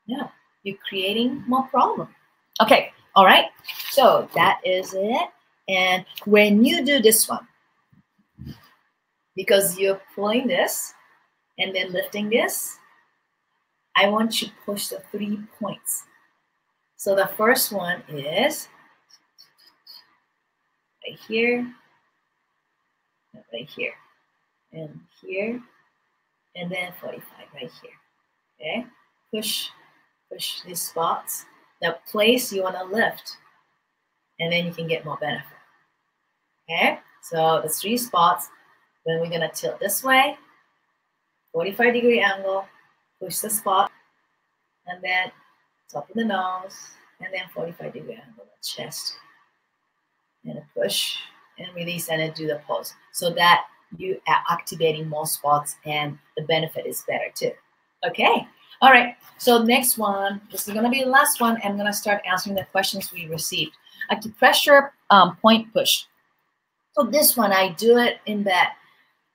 No, you're creating more problem. Okay, all right. So that is it. And when you do this one, because you're pulling this and then lifting this, I want you to push the 3 points. So the first one is right here, and here, and then 45 right here. Okay, push these spots. The place you want to lift, and then you can get more benefit. Okay, so the 3 spots. Then we're gonna tilt this way, 45-degree angle, push the spot, and then top of the nose, and then 45-degree angle, the chest, and a push and release, and then do the pose, so that you are activating more spots and the benefit is better too. Okay, all right. So next one, this is gonna be the last one. I'm gonna start answering the questions we received. Acupressure point push. So this one, I do it in bed.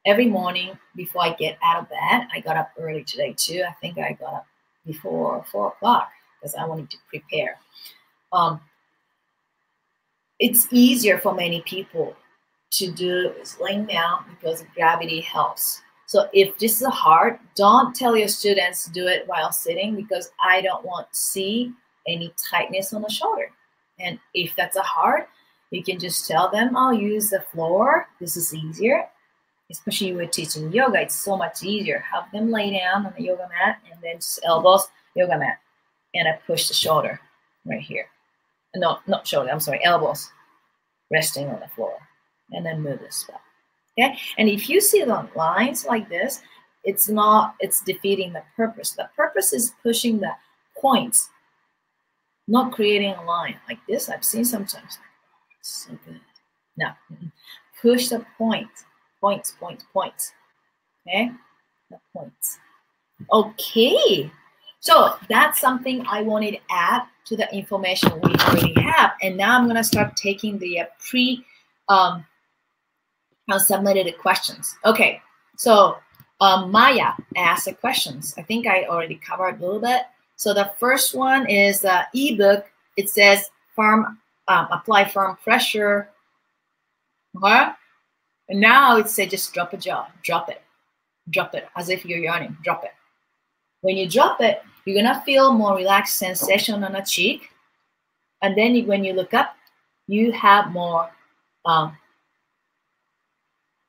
Every morning before I get out of bed. I got up early today too. I think I got up before 4 o'clock because I wanted to prepare. It's easier for many people to do is laying down because gravity helps. So if this is hard, don't tell your students to do it while sitting, because I don't want to see any tightness on the shoulder. And if that's hard, you can just tell them, I'll use the floor. This is easier. Especially with teaching yoga, it's so much easier. Have them lay down on the yoga mat and then just elbows, yoga mat. And I push the shoulder right here. No, not shoulder, I'm sorry, elbows resting on the floor. And then move this spot. Okay? And if you see the lines like this, it's not, it's defeating the purpose. The purpose is pushing the points, not creating a line like this. I've seen sometimes. It's so good. No, push the points. Points. Okay, the points. Okay, so that's something I wanted to add to the information we already have. And now I'm gonna start taking the submitted questions. Okay, so Maya asked the questions. I think I already covered a little bit. So the first one is the ebook. It says apply firm pressure. Okay? And now it says just drop a jaw, drop it, as if you're yawning, drop it. When you drop it, you're gonna feel more relaxed sensation on the cheek. And then when you look up, you have more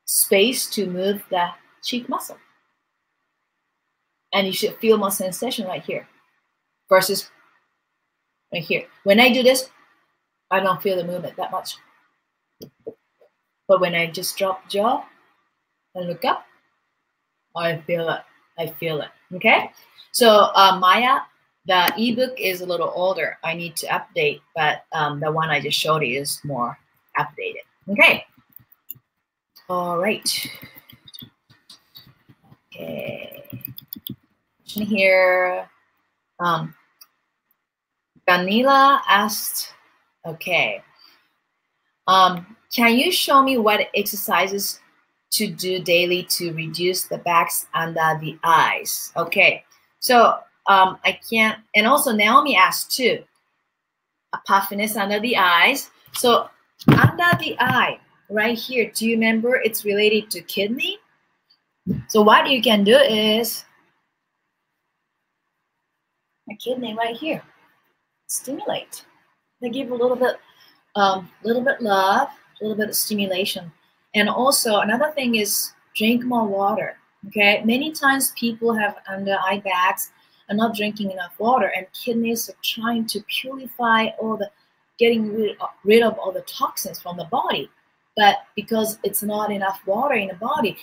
space to move the cheek muscle. And you should feel more sensation right here versus right here. When I do this, I don't feel the movement that much. But when I just drop jaw and look up, I feel it. Okay? So Maya, the ebook is a little older. I need to update, but the one I just showed you is more updated. Okay. All right. Okay. Here, Danila asked, okay, can you show me what exercises to do daily to reduce the bags under the eyes? Okay, so I can't, and also Naomi asked too, a puffiness under the eyes. So under the eye, right here, do you remember it's related to kidney? So what you can do is, a kidney right here, stimulate. They give a little bit love, a little bit of stimulation. And also another thing is drink more water. Okay, many times people have under eye bags are not drinking enough water, and kidneys are trying to purify all the, getting rid of all the toxins from the body. But because it's not enough water in the body,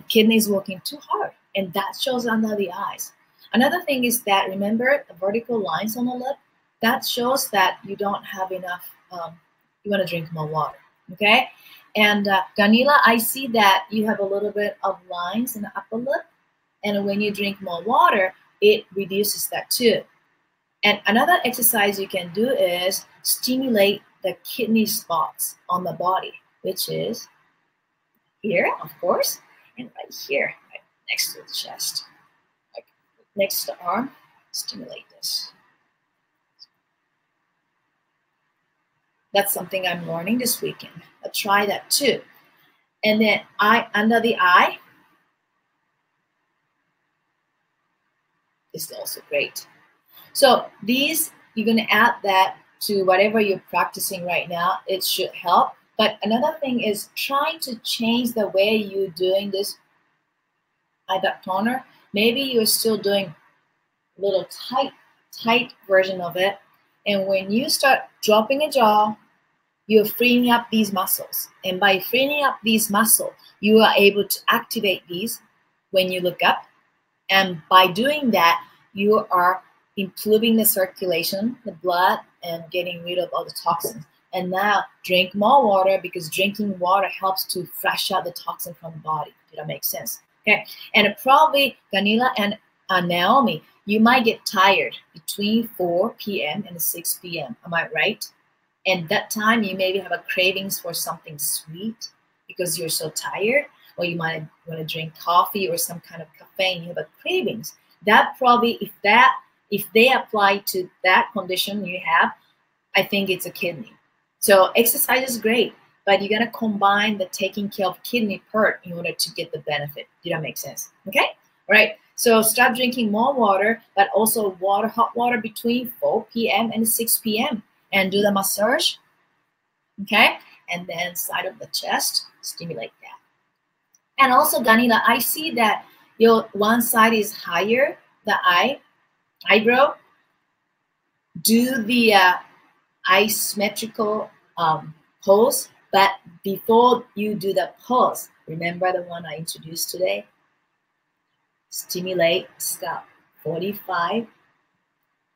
kidneys working too hard, and that shows under the eyes. Another thing is that, remember the vertical lines on the lip? That shows that you don't have enough, you want to drink more water, okay? And Ganila, I see that you have a little bit of lines in the upper lip, and when you drink more water, it reduces that too. And another exercise you can do is stimulate the kidney spots on the body, which is here, of course, and right here, right next to the chest. Next to the arm, stimulate this. That's something I'm learning this weekend. I'll try that too. And then under the eye is also great. So these, you're gonna add that to whatever you're practicing right now. It should help. But another thing is trying to change the way you're doing this eye duct toner. Maybe you're still doing a little tight version of it. And when you start dropping a jaw, you're freeing up these muscles. And by freeing up these muscles, you are able to activate these when you look up. And by doing that, you are improving the circulation, the blood, and getting rid of all the toxins. And now drink more water, because drinking water helps to flush out the toxin from the body. Did that make sense? Okay, and probably Ganila and Naomi, you might get tired between 4 p.m. and 6 p.m. Am I right? And that time you maybe have a cravings for something sweet because you're so tired, or you might want to drink coffee or some kind of caffeine. You have a cravings. That probably, if they apply to that condition you have, I think it's a kidney. So exercise is great, but you gotta combine the taking care of kidney part in order to get the benefit. Did that make sense? Okay? All right. So start drinking more water, but also hot water between 4 p.m. and 6 p.m. and do the massage. Okay? And then side of the chest, stimulate that. And also, Ganila, I see that your one side is higher, the eyebrow. Do the asymmetrical pose, but before you do the pose, remember the one I introduced today? Stimulate, stop, 45.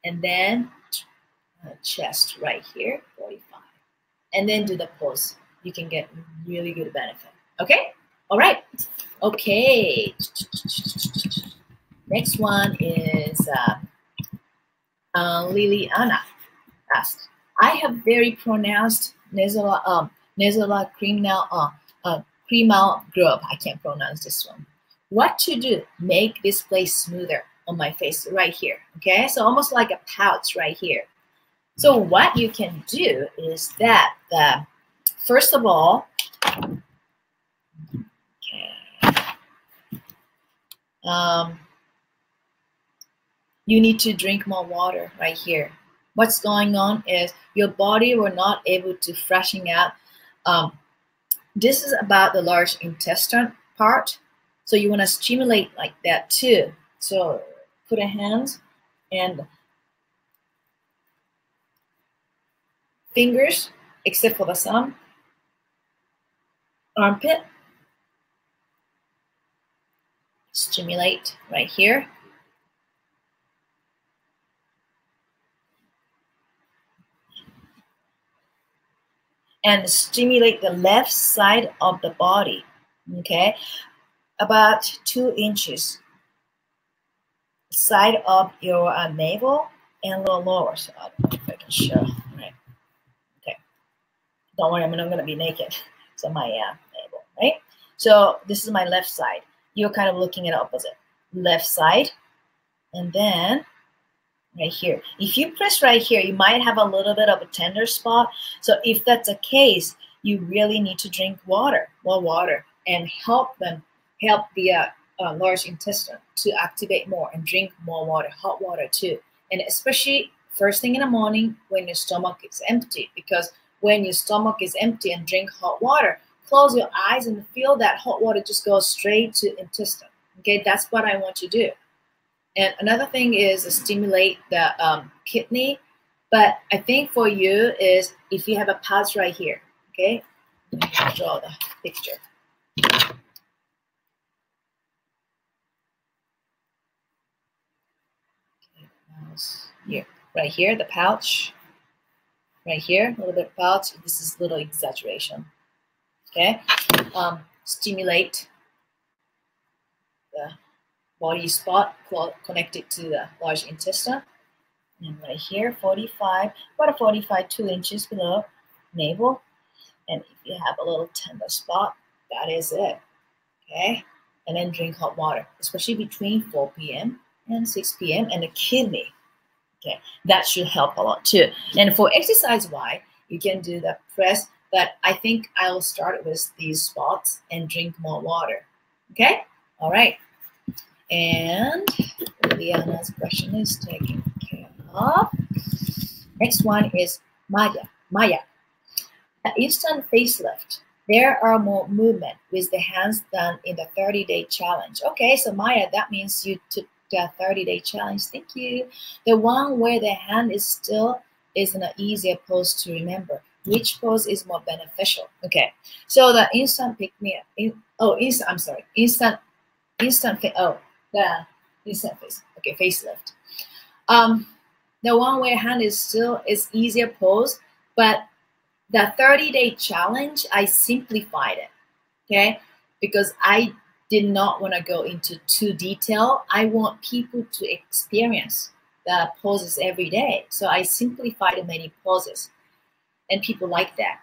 And then chest right here, 45. And then do the pulse. You can get really good benefit. Okay? All right. Okay. Next one is Liliana asked, I have very pronounced nasal cremal group. I can't pronounce this one. What to do? Make this place smoother on my face right here. Okay, so almost like a pouch right here. So what you can do is that first of all, you need to drink more water right here. What's going on is your body will not able to freshen out. This is about the large intestine part. So you want to stimulate like that too. So put a hand and fingers, except for the thumb, armpit. Stimulate right here. And stimulate the left side of the body, okay? About 2 inches. Side of your navel and a little lower. So I don't know if I can show, right? Okay. Don't worry, I'm not gonna be naked. So my navel, right? So this is my left side. You're kind of looking at opposite. Left side, and then right here. If you press right here, you might have a little bit of a tender spot. So if that's the case, you really need to drink water, more water, and help the large intestine to activate more and drink more water, hot water too. And especially first thing in the morning when your stomach is empty, because when your stomach is empty and drink hot water, close your eyes and feel that hot water just goes straight to intestine. Okay, that's what I want you to do. And another thing is stimulate the kidney. But I think for you is if you have a pouch right here, okay? Let me draw the picture. Here, right here, the pouch. Right here, a little bit pouch. This is a little exaggeration. Okay? Stimulate the body spot connected to the large intestine. And right here, 45, about a 45, 2 inches below navel. And if you have a little tender spot, that is it. Okay? And then drink hot water, especially between 4 p.m. and 6 p.m. and the kidney. Okay, that should help a lot too. And for exercise-wise, you can do the press, but I think I'll start with these spots and drink more water. Okay? All right. And Liliana's question is taken care of. Next one is Maya. The instant facelift. There are more movement with the hands than in the 30-day challenge. Okay, so Maya, that means you took the 30-day challenge. Thank you. The one where the hand is still is an easier pose to remember. Which pose is more beneficial? Okay, so the instant pick me up. The instant face. Okay, facelift. The one where hand is still is easier pose, but the 30-day challenge, I simplified it, okay? Because I did not want to go into too detail. I want people to experience the poses every day. So I simplified many poses, and people like that.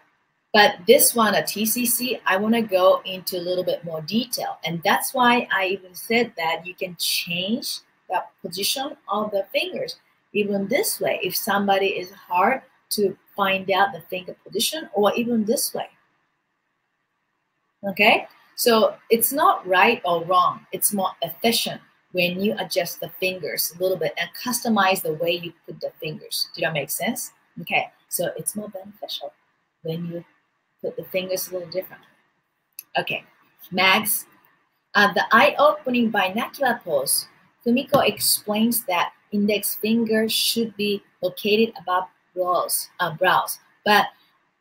But this one, a TCC, I want to go into a little bit more detail. And that's why I even said that you can change the position of the fingers. Even this way, if somebody is hard to find out the finger position, or even this way. Okay? So it's not right or wrong. It's more efficient when you adjust the fingers a little bit and customize the way you put the fingers. Did that make sense? Okay, so it's more beneficial when you put the fingers a little different. Okay, Mags. The eye-opening binocular pose. Fumiko explains that index fingers should be located above brows, but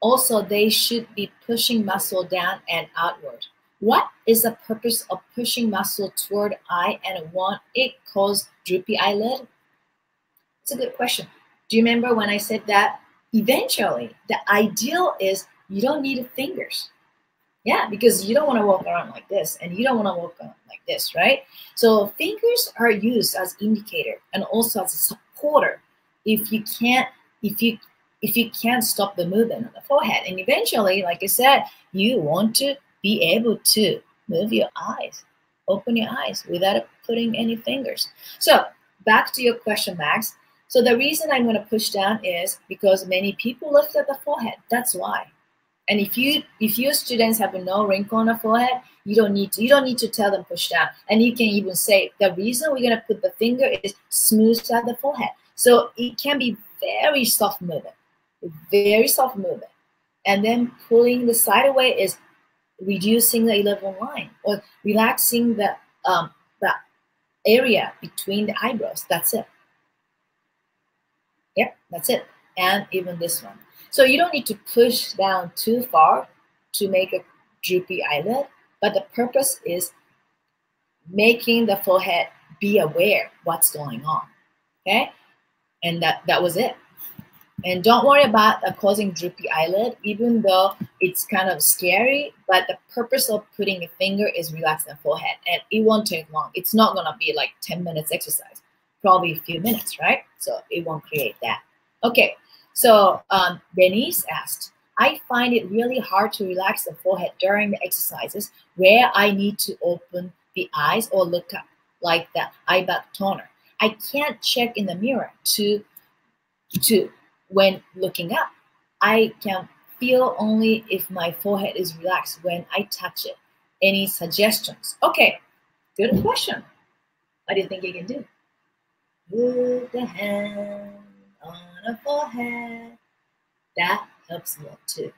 also they should be pushing muscle down and outward. What is the purpose of pushing muscle toward eye and won't it cause droopy eyelid? It's a good question. Do you remember when I said that? Eventually, the ideal is you don't need fingers. Yeah, because you don't want to walk around like this and you don't want to walk around like this, right? So fingers are used as indicator and also as a supporter if you can't if you if you can't stop the movement on the forehead. And eventually, like I said, you want to be able to move your eyes, open your eyes without putting any fingers. So back to your question, Max. So the reason I'm going to push down is because many people lift up the forehead. That's why. And if your students have no wrinkle on the forehead, you don't need to tell them push down. And you can even say the reason we're gonna put the finger is smooth out the forehead. So it can be very soft movement, very soft movement. And then pulling the side away is reducing the 11 line or relaxing the area between the eyebrows. That's it. Yep, that's it. And even this one. So you don't need to push down too far to make a droopy eyelid, but the purpose is making the forehead be aware what's going on, okay? And that was it. And don't worry about causing droopy eyelid, even though it's kind of scary, but the purpose of putting a finger is relax the forehead, and it won't take long. It's not gonna be like 10 minutes exercise, probably a few minutes, right? So it won't create that. Okay. So Denise asked, I find it really hard to relax the forehead during the exercises where I need to open the eyes or look up, like the eye back toner. I can't check in the mirror to when looking up. I can feel only if my forehead is relaxed when I touch it. Any suggestions? Okay, good question. What do you think you can do? Put the hand on a forehead. That helps a lot too.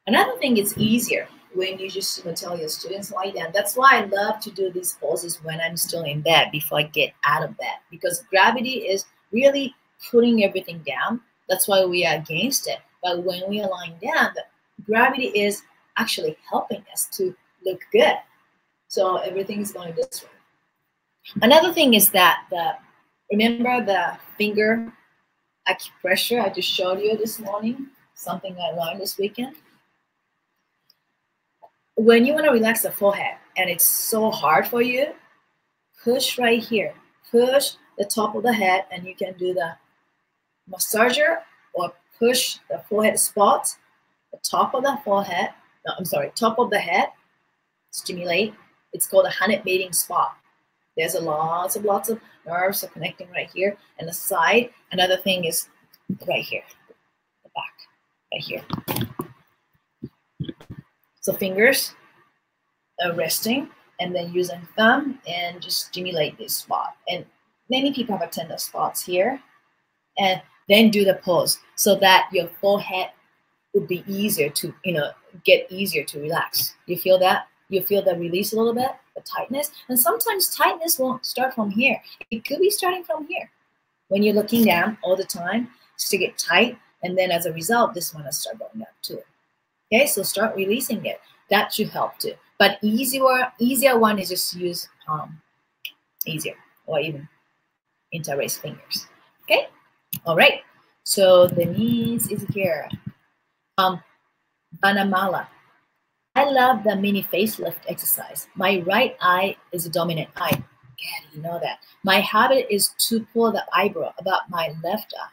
Another thing is easier when you just tell your students like that. That's why I love to do these poses when I'm still in bed before I get out of bed, because gravity is really putting everything down. That's why we are against it. But when we are lying down, the gravity is actually helping us to look good. So everything is going this way. Another thing is that remember the finger acupressure I just showed you this morning, something I learned this weekend. When you want to relax the forehead and it's so hard for you, push right here. Push the top of the head, and you can do the massager or push the forehead spot, the top of the forehead, no, I'm sorry, top of the head, stimulate. It's called a 100 mating spot. There's lots of nerves are connecting right here, and the side. Another thing is right here, the back, right here. So fingers are resting, and then using thumb and just stimulate this spot. And many people have a tender spots here, and then do the pose so that your forehead would be easier to, get easier to relax. You feel that? You feel the release a little bit, the tightness. And sometimes tightness won't start from here. It could be starting from here. When you're looking down all the time, just to get tight, and then as a result, this one will start going up too. Okay, so start releasing it. That should help too. But easier one is just use easier, or even interlace fingers. Okay, all right. So Denise is here. Banamala. I love the mini facelift exercise. My right eye is a dominant eye. Yeah, you know that. My habit is to pull the eyebrow about my left eye.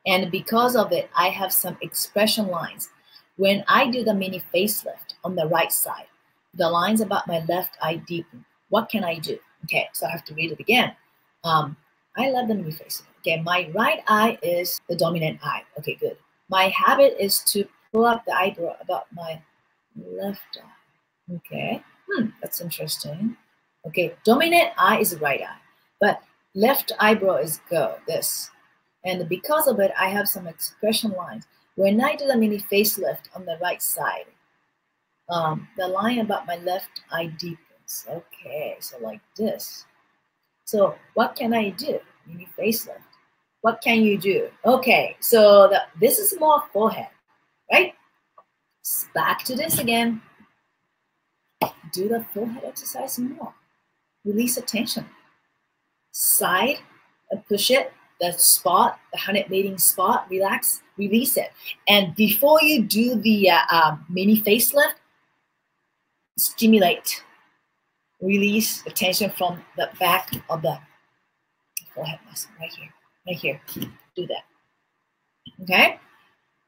And because of it, I have some expression lines. When I do the mini facelift on the right side, the lines about my left eye deepen. What can I do? Okay, so I have to read it again. I love the mini facelift. Okay, my right eye is the dominant eye. Okay, good. My habit is to pull up the eyebrow about my left eye. Okay, that's interesting. Okay, dominant eye is the right eye, but left eyebrow is this. And because of it, I have some expression lines. When I do the mini facelift on the right side, the line about my left eye deepens. Okay, so like this. So what can I do? Mini facelift. What can you do? Okay, so this is more forehead, right? Back to this again. do the forehead exercise more. Release the tension. Side and push it, the spot, the 100 meeting spot, relax, release it. And before you do the mini facelift, stimulate. Release the tension from the back of the forehead muscle, right here, right here. Do that, okay?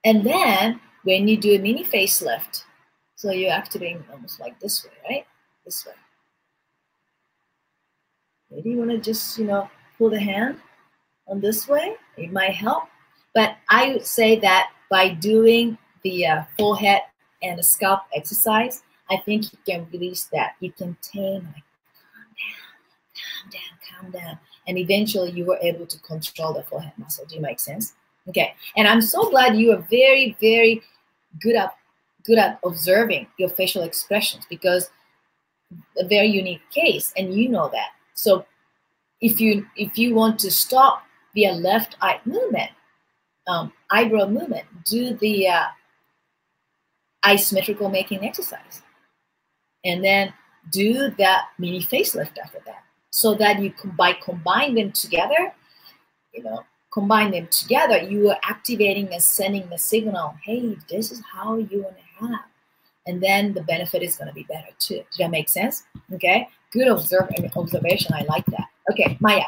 And then when you do a mini facelift, so you're activating almost like this way, right? This way. Maybe you want to just, pull the hand on this way. It might help. But I would say that by doing the forehead and the scalp exercise, I think you can release that. You can tame, like, calm down, calm down. And eventually you were able to control the forehead muscle. Do you make sense? Okay. And I'm so glad you are very, very good at observing your facial expressions, because a very unique case, and you know that. So if you want to stop via left eye movement, eyebrow movement, do the eye symmetrical making exercise, and then do that mini facelift after that, so that you by combining them together, you are activating and sending the signal, hey, this is how you want to have. And then the benefit is going to be better too. Does that make sense? Okay, good observation. I like that. Okay, Maya,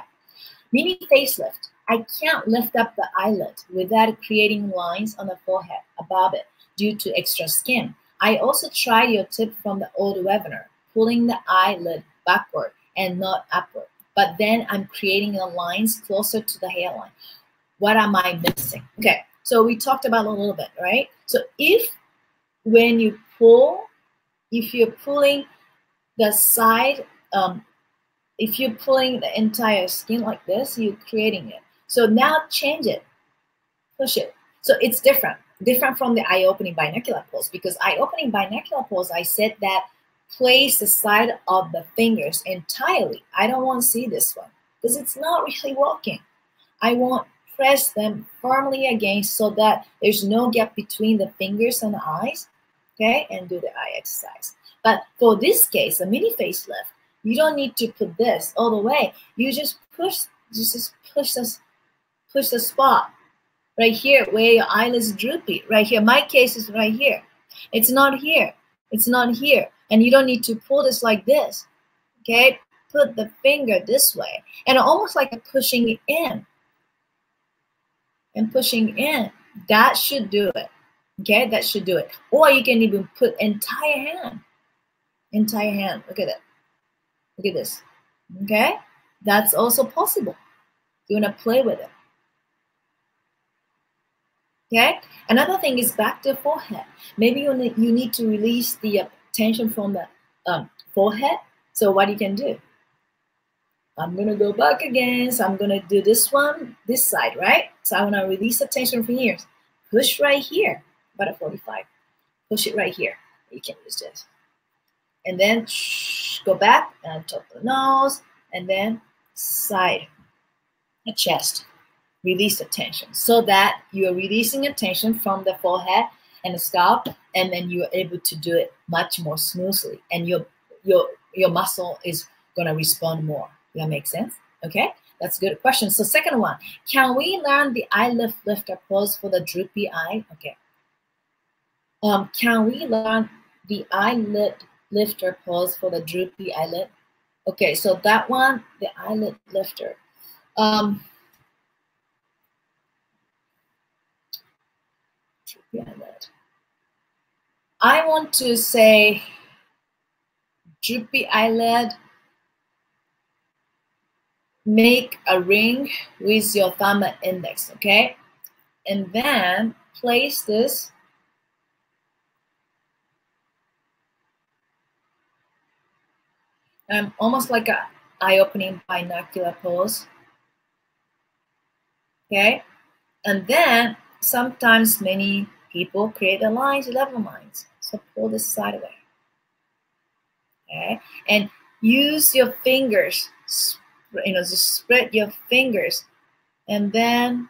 mini facelift. I can't lift up the eyelid without creating lines on the forehead above it due to extra skin. I also tried your tip from the old webinar, pulling the eyelid backward and not upward. But then I'm creating the lines closer to the hairline. What am I missing? Okay, so we talked about a little bit, right? So when you pull, if you're pulling the side, if you're pulling the entire skin like this, you're creating it. So now change it, push it. So it's different from the eye-opening binocular pose, because eye-opening binocular pose, I said that place the side of the fingers entirely. I don't want to see this one because it's not really working. I want press them firmly against so that there's no gap between the fingers and the eyes, okay, and do the eye exercise. But for this case, a mini facelift, you don't need to put this all the way. You just push the spot right here where your eyelids droopy, right here. My case is right here. It's not here. It's not here. And you don't need to pull this like this, okay? Put the finger this way and almost like a pushing in. And pushing in, that should do it. Okay, that should do it. Or you can even put entire hand. Look at that. Look at this. Okay, that's also possible. You want to play with it. Okay. Another thing is back to the forehead. Maybe you need to release the tension from the forehead. So what you can do? I'm going to go back again. So I'm going to do this one, this side, right? So I want to release the tension from here. Push right here, about a 45. Push it right here. You can use this. And then go back and top the nose. And then side, the chest. Release the tension so that you are releasing the tension from the forehead and the scalp. And then you are able to do it much more smoothly. And your muscle is going to respond more. That makes sense? Okay, that's a good question. So second one, can we learn the eyelid lifter pose for the droopy eye? Okay. Can we learn the eyelid lifter pose for the droopy eyelid? Okay, so that one, the eyelid lifter. Droopy eyelid. I want to say droopy eyelid. Make a ring with your thumb and index, okay? And then place this almost like a eye-opening binocular pose, okay? And then sometimes many people create the lines, 11 lines. So pull this side away, okay? And use your fingers, just spread your fingers and then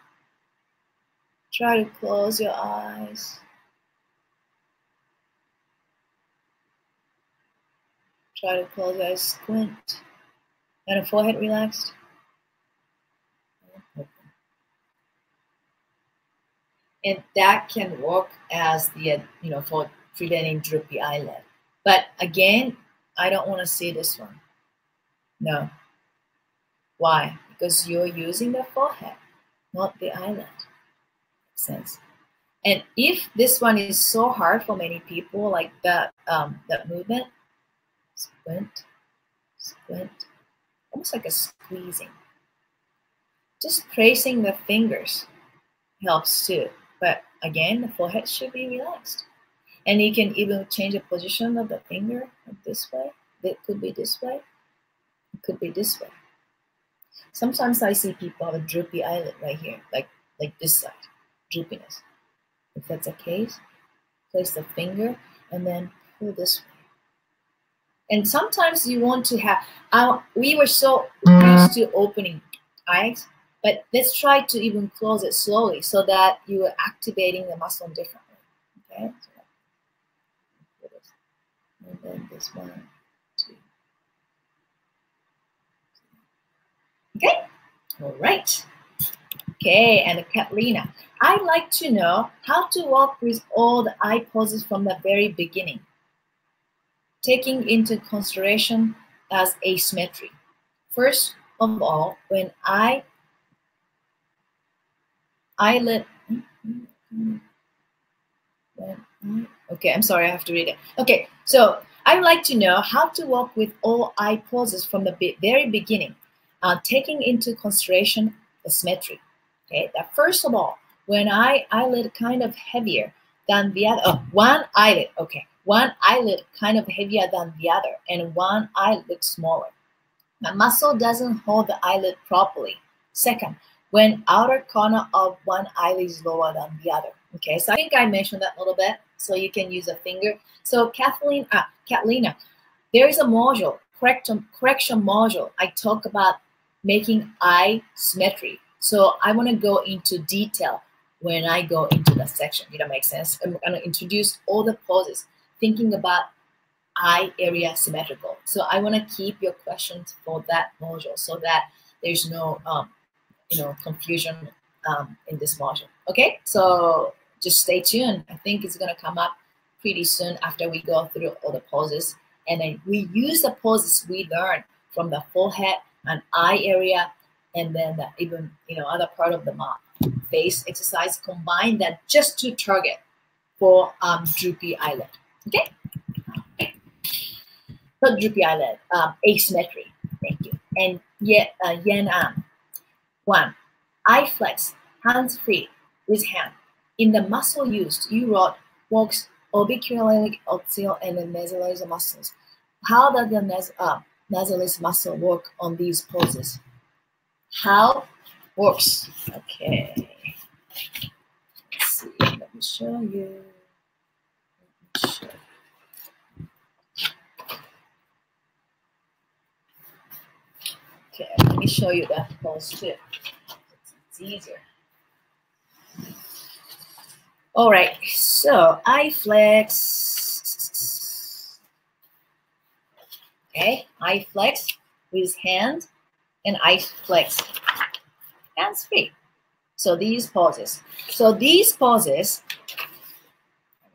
try to close your eyes. Try to close your eyes, squint. And the forehead relaxed. And that can work as the, for preventing droopy eyelid. But again, I don't want to see this one. No. Why? Because you're using the forehead, not the eyelid. Makes sense. And if this one is so hard for many people, like that movement, squint, squint, almost like a squeezing. Just placing the fingers helps too. But again, the forehead should be relaxed. And you can even change the position of the finger like this way. It could be this way. It could be this way. Sometimes I see people have a droopy eyelid right here, like this side, droopiness. If that's the case, place the finger and then pull this way. And sometimes you want to have, we were so used to opening eyes, but let's try to even close it slowly so that you are activating the muscle differently. Okay? And then this one, two. Okay? All right. Okay, and Catalina. I'd like to know how to walk with all the eye poses from the very beginning, taking into consideration as asymmetry. First of all, when eyelid, okay, I'm sorry, I have to read it. Okay, so I would like to know how to walk with all eye poses from the very beginning, taking into consideration the symmetry. Okay, that first of all, when eyelid kind of heavier than the other, one eyelid, okay, one eyelid kind of heavier than the other, and one eyelid smaller. The muscle doesn't hold the eyelid properly. Second, when outer corner of one eyelid is lower than the other. Okay, so I think I mentioned that a little bit, so you can use a finger. So Catalina, there is a module, correction module. I talk about making eye symmetry. So I want to go into detail when I go into that section. That makes sense? I'm going to introduce all the poses, thinking about eye area symmetrical. So I want to keep your questions for that module so that there's no confusion in this module. Okay, so just stay tuned. I think it's going to come up pretty soon after we go through all the poses, and then we use the poses we learned from the forehead and eye area, and then even other part of the mouth, face exercise, combine that just to target for droopy eyelid. Okay. Not droopy eyelid, asymmetry. Thank you. And yet, yen an. 1. Eye flex, hands free with hand. In the muscle used, you wrote works orbicular, axial, and the nasalis muscles. How does the nasalis muscle work on these poses? How works? Okay. Let's see. Let me show you. Okay, let me show you that pose too. It's easier. All right, so eye flex. Okay, eye flex with hand and eye flex hands free. So these poses. Let me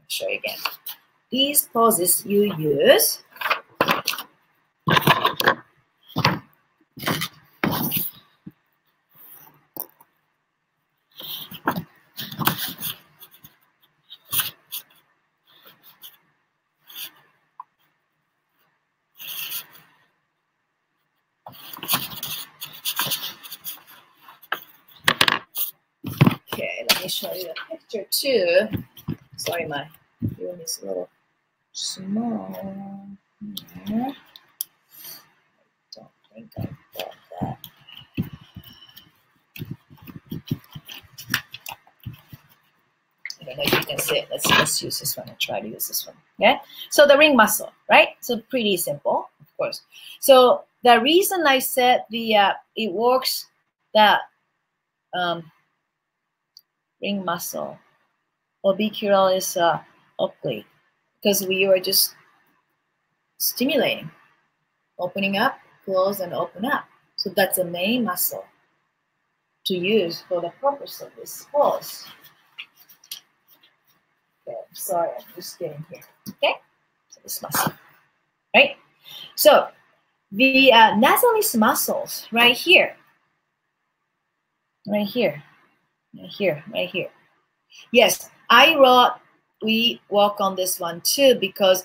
show you again. These poses you use show you a picture too. Sorry, my room is a little small. Yeah. I don't think I got that. I don't know if you can see it. Let's use this one. I'll try to use this one. Yeah. So the ring muscle, right? So pretty simple, of course. So the reason I said it works that ring muscle orbicular is oblique, because we were just stimulating Opening up, close, and open up. So that's the main muscle to use for the purpose of this pose. Okay, sorry, I'm just getting here. Okay, so this muscle, right? So the nasalis muscles right here, right here, right here, right here. Yes, we work on this one too, because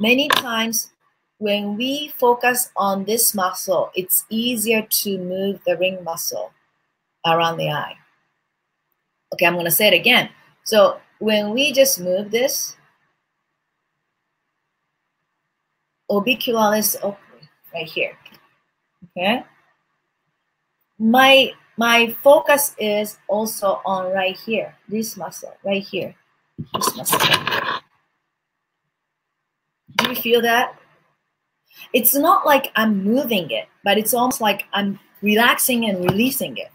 many times when we focus on this muscle, it's easier to move the ring muscle around the eye. Okay, I'm going to say it again. So when we just move this, orbicularis oculi, right here, okay? My focus is also on right here, this muscle, right here, this muscle. Do you feel that? It's not like I'm moving it, but it's almost like I'm relaxing and releasing it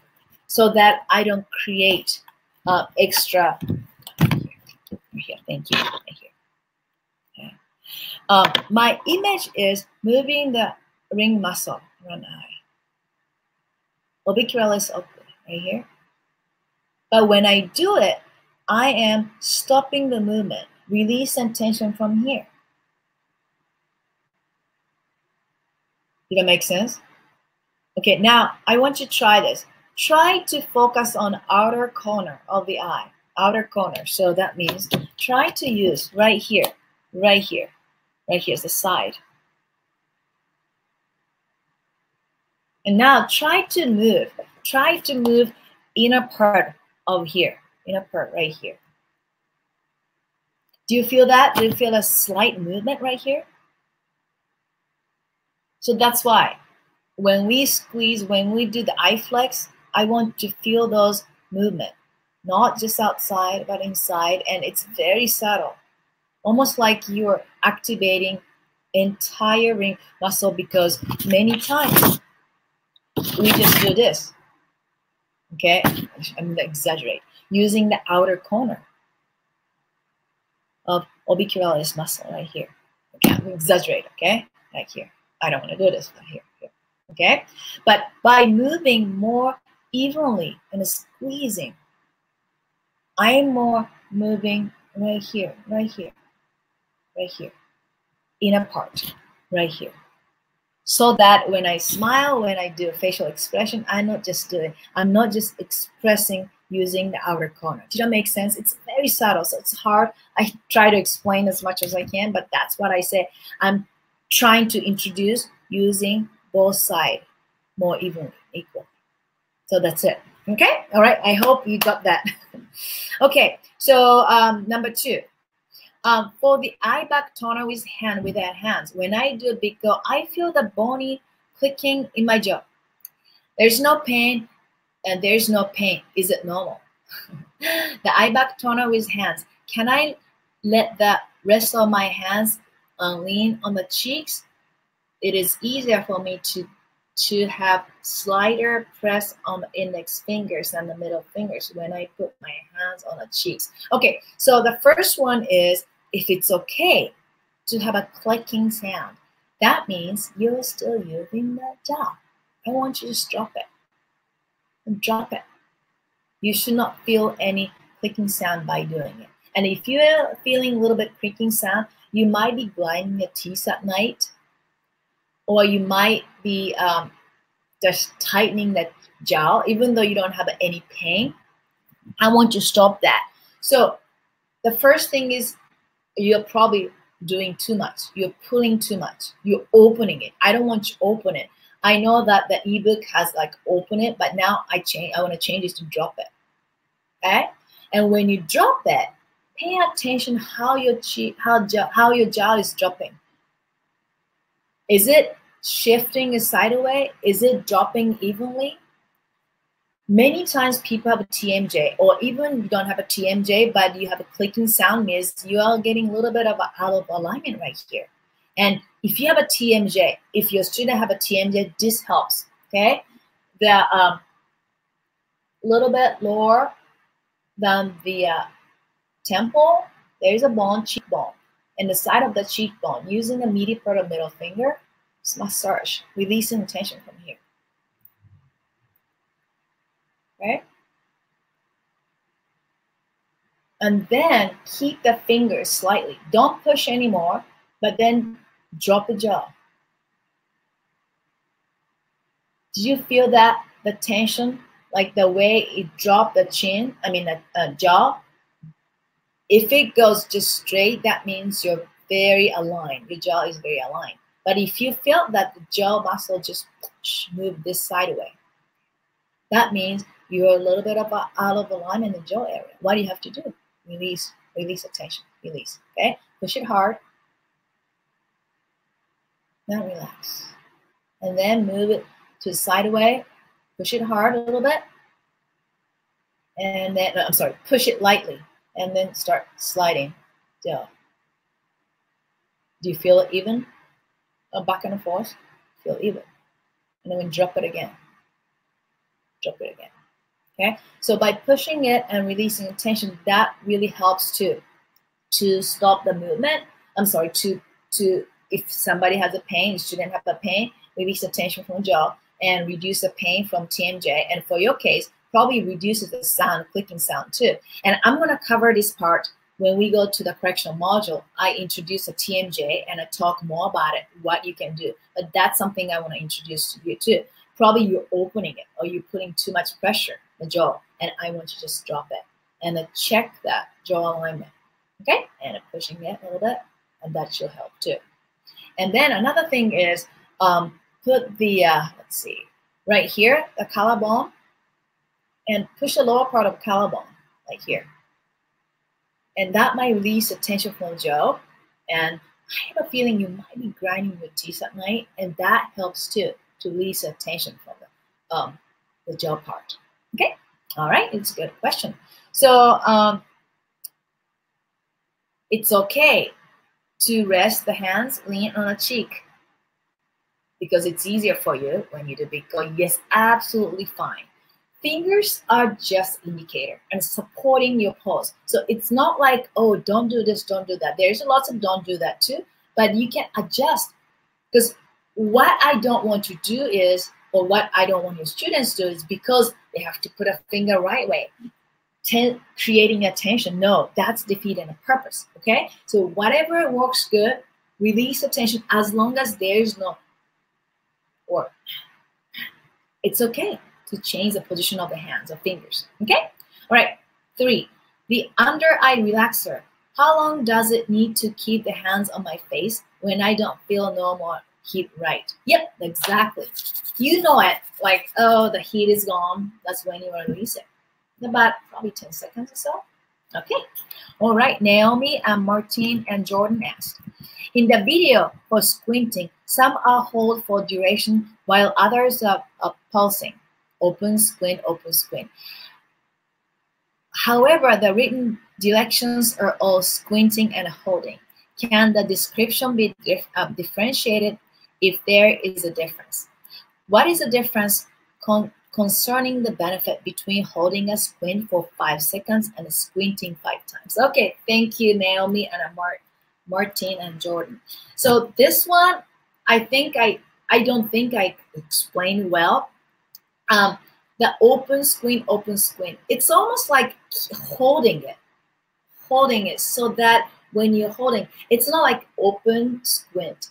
so that I don't create extra. Here, thank you. Right here. Okay. My image is moving the ring muscle around the eye. Orbicularis oculi, right here. But when I do it, I am stopping the movement, release and tension from here. Did that make sense? Okay, now I want you to try this. Try to focus on outer corner of the eye, outer corner. So that means try to use right here, right here, right here is the side. And now try to move inner part of here, inner part right here. Do you feel that? Do you feel a slight movement right here? So that's why when we squeeze, when we do the eye flex, I want to feel those movement, not just outside, but inside. And it's very subtle, almost like you're activating entire ring muscle, because many times we just do this. Okay, I'm going to exaggerate, using the outer corner of orbicularis muscle right here. Okay, I'm going to exaggerate, okay, right here. I don't want to do this, but here. Okay, but by moving more evenly and squeezing, I'm more moving right here, right here, right here, inner part, right here. So that when I smile, when I do a facial expression, I'm not just expressing using the outer corner. Did that make sense? It's very subtle, so it's hard. I try to explain as much as I can, but that's what I say. I'm trying to introduce using both sides more evenly, equal. So that's it. Okay? All right. I hope you got that. Okay. So number 2. For the eye back toner with our hands, when I do a big go, I feel the bony clicking in my jaw. There's no pain and there's no pain. Is it normal? The eye back toner with hands. Can I let the rest of my hands lean on the cheeks? It is easier for me to have slighter press on the index fingers and the middle fingers when I put my hands on the cheeks. Okay, so the first one is, if it's okay to have a clicking sound, that means you're still using the jaw. I want you to just drop it. Drop it. You should not feel any clicking sound by doing it. And if you're feeling a little bit clicking sound, you might be grinding your teeth at night, or you might be just tightening that jaw, even though you don't have any pain. I want you to stop that. So the first thing is, you're probably doing too much. You're pulling too much. You're opening it. I don't want you to open it. I know that the ebook has like open it, but now I want to change it to drop it. Okay? And when you drop it, pay attention how your jaw is dropping. Is it shifting sideways? Is it dropping evenly? Many times people have a TMJ, or even you don't have a TMJ, but you have a clicking sound, means you are getting a little bit of out of alignment right here. And if you have a TMJ, if your student have a TMJ, this helps, okay? The little bit lower than the temple, there is a bone, cheekbone, and the side of the cheekbone, using the meaty part of middle finger, massage, releasing the tension from here. Right? And then keep the fingers slightly. Don't push anymore, but then drop the jaw. Do you feel that the tension, like the way it dropped the chin, the jaw? If it goes just straight, that means you're very aligned. Your jaw is very aligned. But if you feel that the jaw muscle just move this side away, that means you're a little bit out of alignment in the jaw area. What do you have to do? Release the tension, release, okay? Push it hard, then relax. And then move it to the side away, push it hard a little bit, and then, push it lightly, and then start sliding down. Do you feel it even? Back and forth, feel even. And then drop it again. Drop it again. Okay? So by pushing it and releasing the tension, that really helps to stop the movement. To if somebody has a pain, you shouldn't have a pain, release the tension from the jaw and reduce the pain from TMJ. And for your case, probably reduces the sound, clicking sound too. And I'm going to cover this part when we go to the correctional module. I introduce a TMJ and I talk more about it, what you can do. But that's something I want to introduce to you too. Probably you're opening it or you're putting too much pressure on the jaw, and I want you to just drop it and then check that jaw alignment. Okay, and pushing it a little bit, and that should help too. And then another thing is put the let's see, right here, the collarbone, and push the lower part of the collarbone, like here. And that might release the tension from the jaw. And I have a feeling you might be grinding your teeth at night, and that helps too, to release the tension from the jaw part. Okay, all right, it's a good question. So it's okay to rest the hands, lean on a cheek, because it's easier for you when you do big go. Yes, absolutely fine. Fingers are just indicator and supporting your pose. So it's not like, oh, don't do this, don't do that. There's lots of don't do that too, but you can adjust. Because what I don't want to do is, or what I don't want your students to do is because they have to put a finger right way, creating a tension. No, that's defeating the purpose, okay? So whatever works good, release the tension as long as there's no, or it's okay to change the position of the hands or fingers, okay? All right, 3, the under eye relaxer. How long does it need to keep the hands on my face when I don't feel no more heat right? Yep, exactly. You know it, like, oh, the heat is gone. That's when you release it. About probably 10 seconds or so. Okay. All right, Naomi and Martin and Jordan asked, in the video for squinting, some are hold for duration while others are pulsing. Open, squint, open, squint. However, the written directions are all squinting and holding. Can the description be differentiated if there is a difference? What is the difference concerning the benefit between holding a squint for 5 seconds and squinting 5 times? Okay, thank you, Naomi and Martin and Jordan. So this one, I don't think I explained well. The open squint, it's almost like holding it so that when you're holding, it's not like open squint.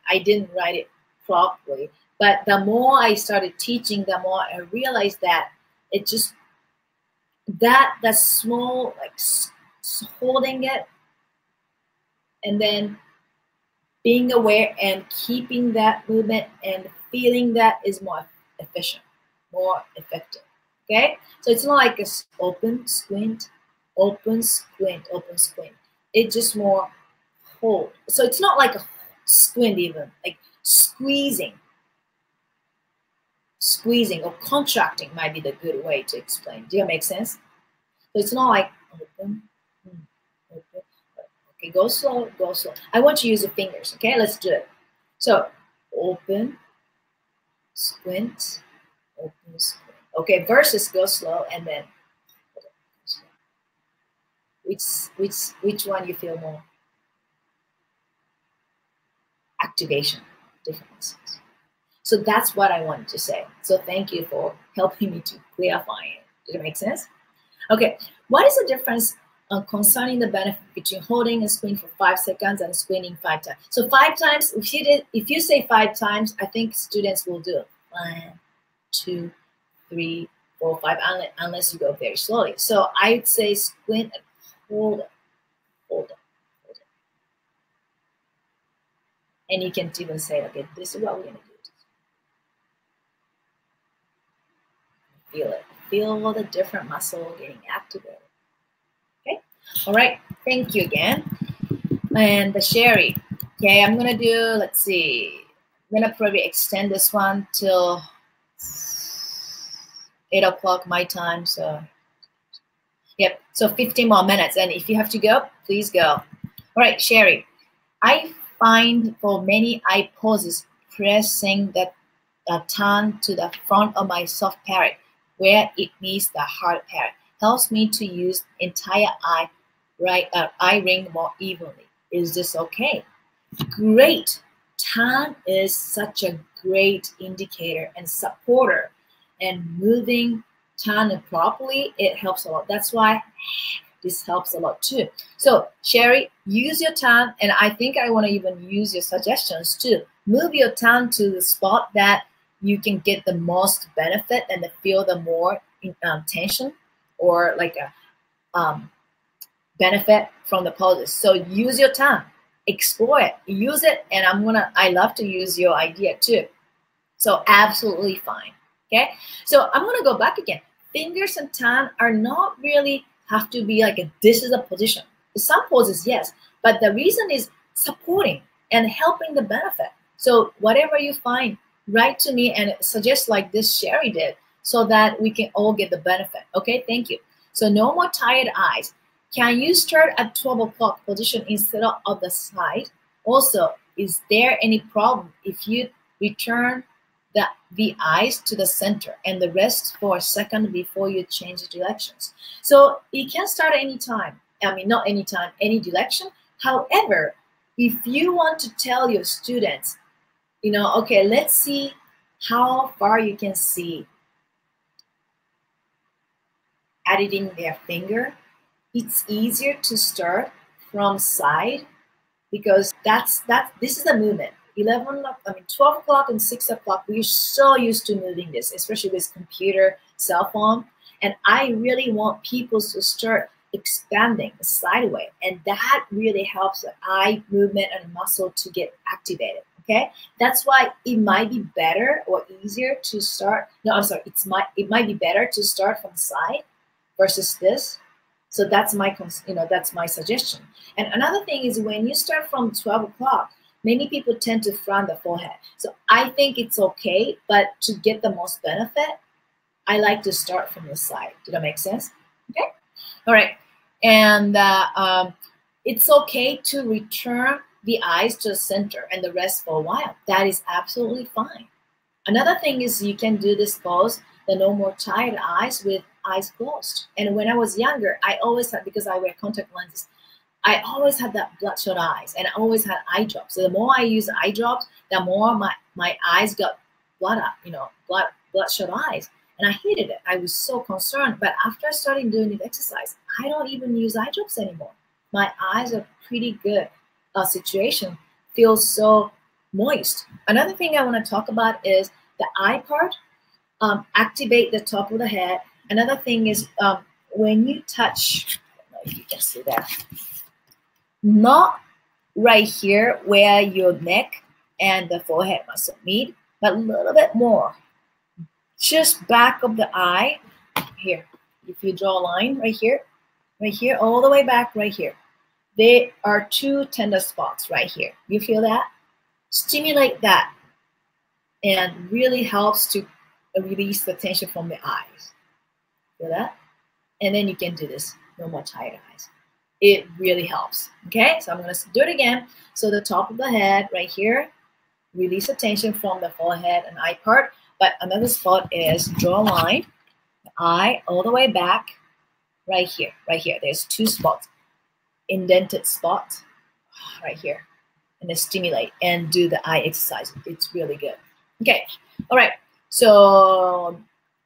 I didn't write it properly, but the more I started teaching, the more I realized that it just, that small, like holding it and then being aware and keeping that movement and feeling that is more efficient, more effective. Okay, so it's not like a open squint. It's just more hold. So it's not like a squint even, like squeezing or contracting might be the good way to explain. Do you make sense? So it's not like open. Okay, go slow. I want you to use your fingers. Okay, let's do it. So open, squint, open, squint. Okay, versus go slow and then which one you feel more activation? different muscles. So that's what I wanted to say. So thank you for helping me to clarify it. Did it make sense? Okay, what is the difference concerning the benefit between holding and squinting for 5 seconds and squinting 5 times? So 5 times, if you say 5 times, I think students will do it. 1, 2, 3, 4, 5, unless you go very slowly. So I'd say squint and hold it, hold it, hold it. And you can even say, okay, this is what we're gonna do. Feel it. Feel all the different muscle getting activated. Okay. All right. Thank you again. And the Sherry. Okay, I'm gonna do. Let's see. I'm gonna probably extend this one till 8 o'clock my time. So, yep. So 15 more minutes. And if you have to go, please go. All right, Sherry. I find for many eye poses, pressing the tongue to the front of my soft palate, where it meets the hard palate, helps me to use entire eye ring more evenly. Is this okay? Great. Tongue is such a great indicator and supporter, and moving tongue properly, it helps a lot. That's why this helps a lot too. So Sherry, use your tongue, and I think I want to even use your suggestions too. Move your tongue to the spot that you can get the most benefit and feel the more tension or like a benefit from the poses. So use your tongue, explore it, use it, and I love to use your idea too. So absolutely fine. Okay, so I'm gonna go back again. Fingers and tongue are not really have to be like this is a position. Some poses, yes, but the reason is supporting and helping the benefit. So whatever you find, write to me and suggest like this Sherry did, so that we can all get the benefit. Okay, thank you. So no more tired eyes. Can you start at 12 o'clock position instead of the side? Also, is there any problem if you return the eyes to the center and the rest for a second before you change directions? So you can start anytime. I mean, not anytime, any direction. However, if you want to tell your students, okay, let's see how far you can see editing their finger. It's easier to start from side because this is the movement. 12 o'clock and 6 o'clock, we're so used to moving this, especially with computer, cell phone. And I really want people to start expanding sideways. And that really helps the eye movement and muscle to get activated. Okay, that's why it might be better or easier to start. No, I'm sorry. It might be better to start from side versus this. So that's my suggestion. And another thing is when you start from 12 o'clock, many people tend to frown the forehead. So I think it's okay, but to get the most benefit, I like to start from the side. Did that make sense? Okay. All right. And it's okay to return the eyes to the center and the rest for a while. That is absolutely fine. Another thing is you can do this pose, the no more tired eyes, with eyes closed. And when I was younger, I always had, because I wear contact lenses, I always had that bloodshot eyes, and I always had eye drops. So the more I use eye drops, the more my eyes got bloodshot eyes. And I hated it. I was so concerned. But after I started doing this exercise, I don't even use eye drops anymore. My eyes are pretty good. Situation feels so moist. Another thing I want to talk about is the eye part. Activate the top of the head. Another thing is when you touch, I don't know if you can see that, not right here where your neck and the forehead muscle meet, but a little bit more. Just back of the eye, here. If you draw a line right here, all the way back right here. There are two tender spots right here. You feel that? Stimulate that, and really helps to release the tension from the eyes. Feel that? And then you can do this. No more tired eyes. It really helps. Okay, so I'm going to do it again. So the top of the head right here, release the tension from the forehead and eye part. But another spot is draw a line, the eye all the way back right here. There's two spots, indented spot right here. and then stimulate and do the eye exercise. It's really good. Okay, all right. So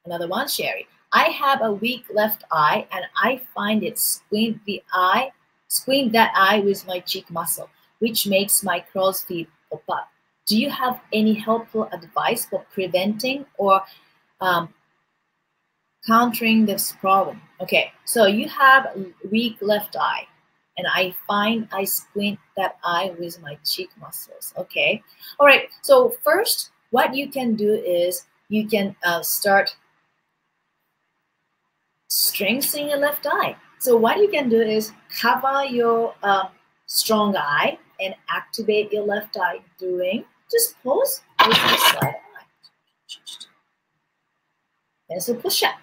another one, Sherry. I have a weak left eye and I find it squint that eye with my cheek muscle, which makes my crow's feet pop up. Do you have any helpful advice for preventing or countering this problem? Okay, so you have a weak left eye, and I find I squint that eye with my cheek muscles. Okay, all right. So first, what you can do is you can start strengthening your left eye. So what you can do is cover your strong eye and activate your left eye doing just pause with the side eye. And so push up.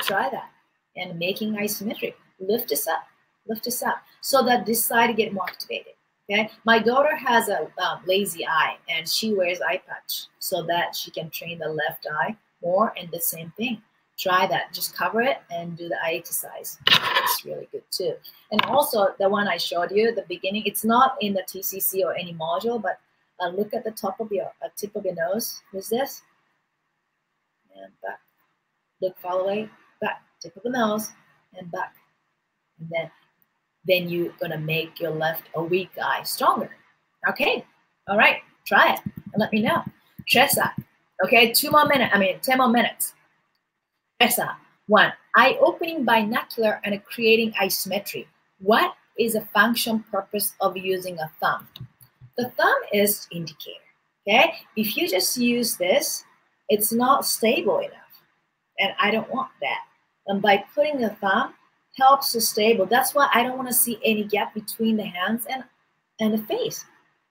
Try that. And making isometric. Lift this up. Lift this up. So that this side get more activated. Okay. My daughter has a lazy eye and she wears eye patch so that she can train the left eye more, and the same thing. Try that. Just cover it and do the eye exercise. It's really good too. And also the one I showed you at the beginning, it's not in the TCC or any module, but look at the top of your tip of your nose with this. And back. Look far away, back. Tip of the nose and back. And then you're gonna make your left or weak eye stronger. Okay. All right. Try it and let me know. Tressa. Okay, 10 more minutes. Tressa. 1. Eye opening binocular and creating isometry. What is the function purpose of using a thumb? The thumb is indicator. Okay, if you just use this, it's not stable enough, and I don't want that. And by putting the thumb, helps to stable. That's why I don't want to see any gap between the hands and the face.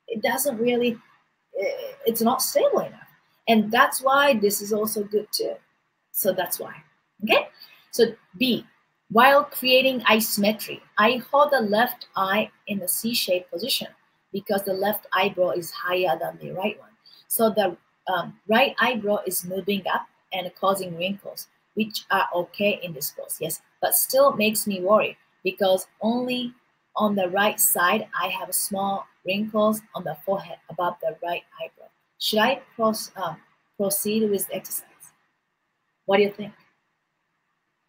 It doesn't really. It's not stable enough. And that's why this is also good too. So that's why. Okay? So B, while creating isometry, I hold the left eye in the C-shaped position because the left eyebrow is higher than the right one. So the right eyebrow is moving up and causing wrinkles, which are okay in this pose, yes, but still makes me worry because only on the right side I have small wrinkles on the forehead above the right eyebrow. Should I proceed with the exercise? What do you think?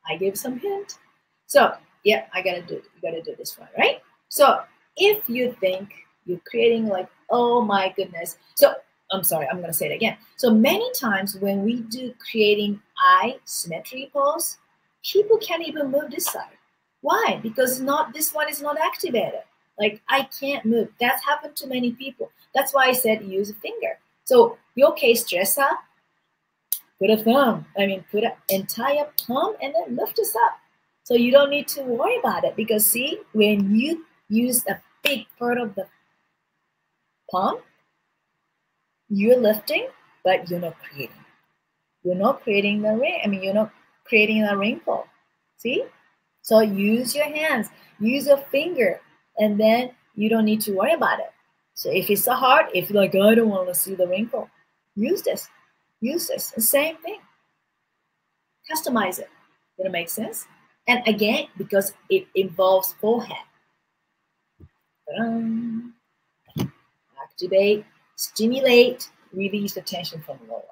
I gave some hint. So yeah, you gotta do this one, right? So if you think you're creating like, oh my goodness. So I'm sorry, I'm gonna say it again. So many times when we do creating eye symmetry pose, people can't even move this side. Why? Because this one is not activated. Like I can't move. That's happened to many people. That's why I said use a finger. So your case, Tressa, put a thumb. Put an entire palm and then lift this up. So you don't need to worry about it because see, when you use a big part of the palm, you're lifting, but you're not creating. You're not creating the ring. You're not creating a wrinkle. See? So use your hands, use your finger, and then you don't need to worry about it. So if it's so hard, if you're like, oh, I don't want to see the wrinkle, use this. Use this. The same thing. Customize it. Does it make sense? And again, because it involves forehead. Activate, stimulate, release the tension from the lower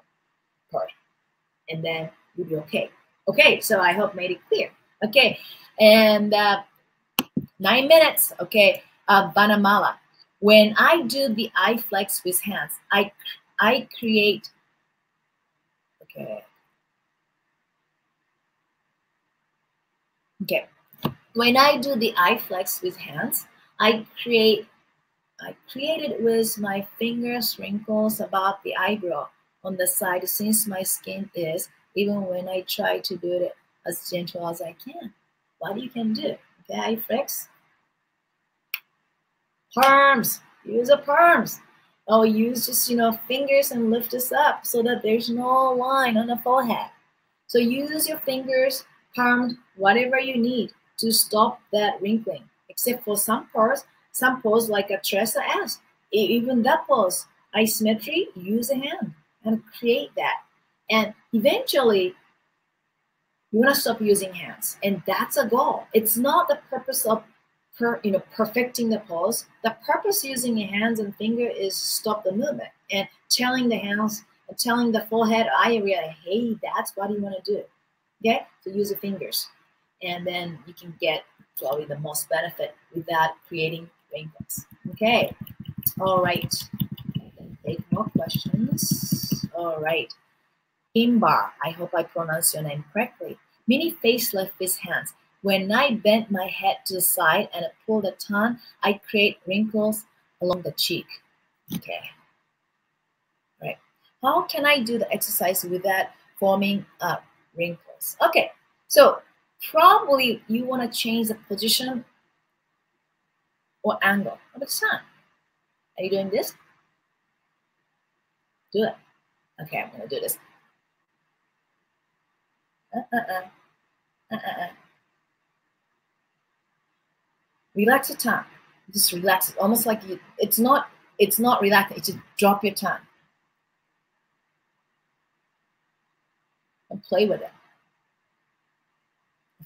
part. And then you'll be okay. Okay, so I hope made it clear. Okay, and 9 minutes. Okay, Vanamala. When I do the eye flex with hands, I create. Okay. Okay. When I do the eye flex with hands, I create it with my fingers, wrinkles about the eyebrow on the side since my skin is, even when I try to do it as gentle as I can. What you can do, okay, eye flex. Palms, use the palms. Or use just, fingers and lift this up so that there's no line on the forehead. So use your fingers, palm, whatever you need to stop that wrinkling, except for some pose like a Tressa asked. Even that pose, isometry, use a hand and create that. And eventually, you want to stop using hands. And that's a goal. It's not the purpose of perfecting the pose. The purpose using your hands and finger is stop the movement and telling the hands and telling the forehead eye area, hey, that's what you want to do. Okay, so use your fingers, and then you can get probably the most benefit without creating wrinkles. Okay, all right. Take more questions. All right. Imbar, I hope I pronounced your name correctly. Mini facelift with hands. When I bend my head to the side and I pull the tongue, I create wrinkles along the cheek. Okay. Right. How can I do the exercise without forming wrinkles? Okay. So probably you want to change the position or angle of the tongue. Are you doing this? Do it. Okay, I'm going to do this. Relax your tongue. Just relax it. Almost like it's not relaxing. It's just drop your tongue. And play with it.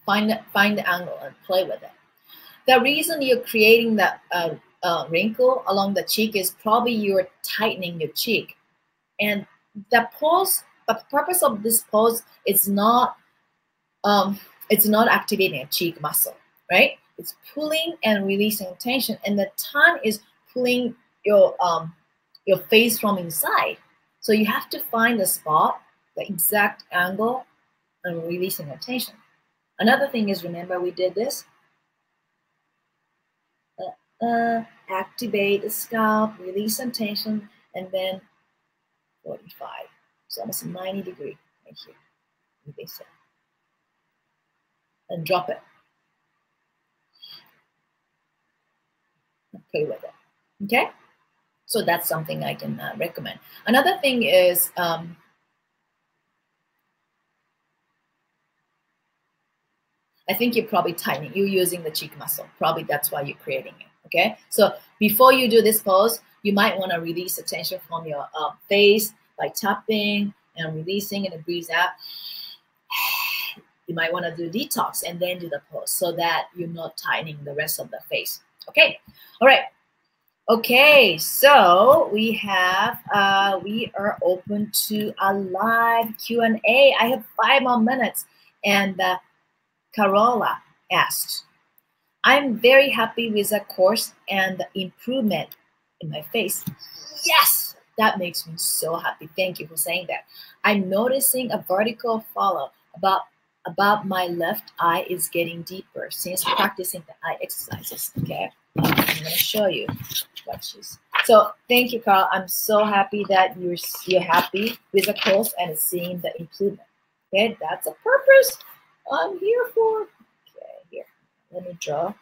Find the angle and play with it. The reason you're creating that wrinkle along the cheek is probably you're tightening your cheek. And the pose, but the purpose of this pose is not activating a cheek muscle, right? It's pulling and releasing tension, and the tongue is pulling your face from inside. So you have to find the spot, the exact angle, and releasing the tension. Another thing is, remember we did this. Activate the scalp, release some tension, and then 45. So almost 90 degree right here. Release it. And drop it. Play with it. Okay? So that's something I can recommend. Another thing is I think you're probably tightening. You're using the cheek muscle. Probably that's why you're creating it. Okay? So before you do this pose, you might want to release the tension from your face by tapping and releasing and breathe out. You might want to do detox and then do the pose so that you're not tightening the rest of the face. Okay? All right. Okay, so we have we are open to a live Q&A. I have 5 more minutes, and Carola asked, I'm very happy with the course and the improvement in my face. Yes, that makes me so happy. Thank you for saying that. I'm noticing a vertical follow about my left eye is getting deeper since practicing the eye exercises. Okay, I'm going to show you what she's. So thank you, Carl. I'm so happy that you're happy with the course and seeing the improvement. Okay, that's a purpose I'm here for. Okay, here, let me draw.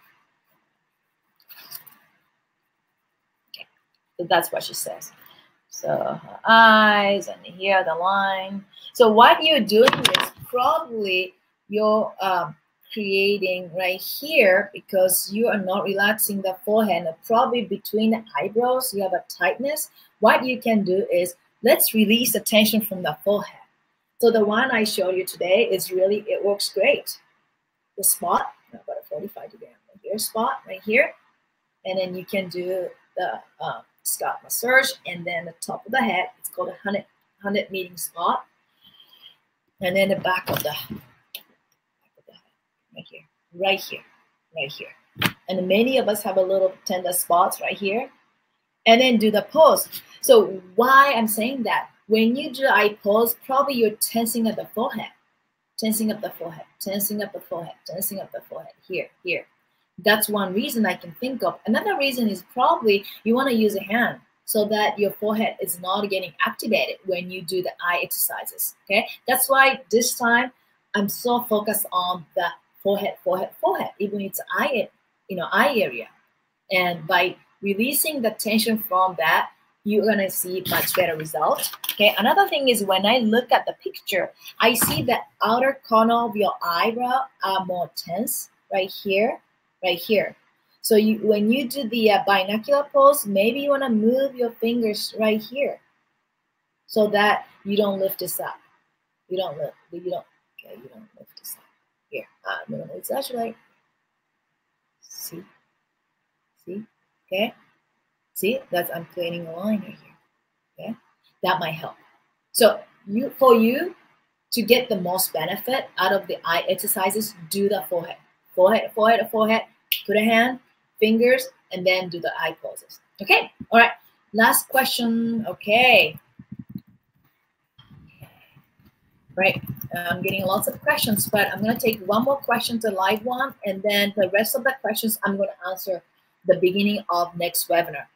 Okay, so that's what she says. So her eyes and here the line. So what you're doing is probably you're creating right here because you are not relaxing the forehead. And probably between the eyebrows, you have a tightness. What you can do is let's release the tension from the forehead. So the one I showed you today is really, it works great. The spot, I've got a 45 degree angle here, spot right here. And then you can do the scalp massage, and then the top of the head, it's called a 100 meeting spot. And then the back of the head, right here. And many of us have a little tender spots right here. And then do the pose. So why I'm saying that, when you do eye pose, probably you're tensing up the forehead, tensing up the forehead, tensing up the forehead, tensing up the forehead, here. That's one reason I can think of. Another reason is probably you want to use a hand so that your forehead is not getting activated when you do the eye exercises. Okay, that's why this time I'm so focused on the forehead, even it's eye, eye area. And by releasing the tension from that, you're gonna see much better results. Okay. Another thing is when I look at the picture, I see the outer corner of your eyebrow are more tense right here. So when you do the binocular pose, maybe you want to move your fingers right here so that you don't lift this up. You don't lift this up. Here, I'm going to exaggerate. See, See, okay? See, I'm creating a line right here. Okay, that might help. So for you to get the most benefit out of the eye exercises, do the forehead, forehead. Put a hand, fingers, and then do the eye poses. Okay, all right. Last question. Okay, right. I'm getting lots of questions, but I'm gonna take one more question, the live one, and then the rest of the questions I'm gonna answer the beginning of next webinar.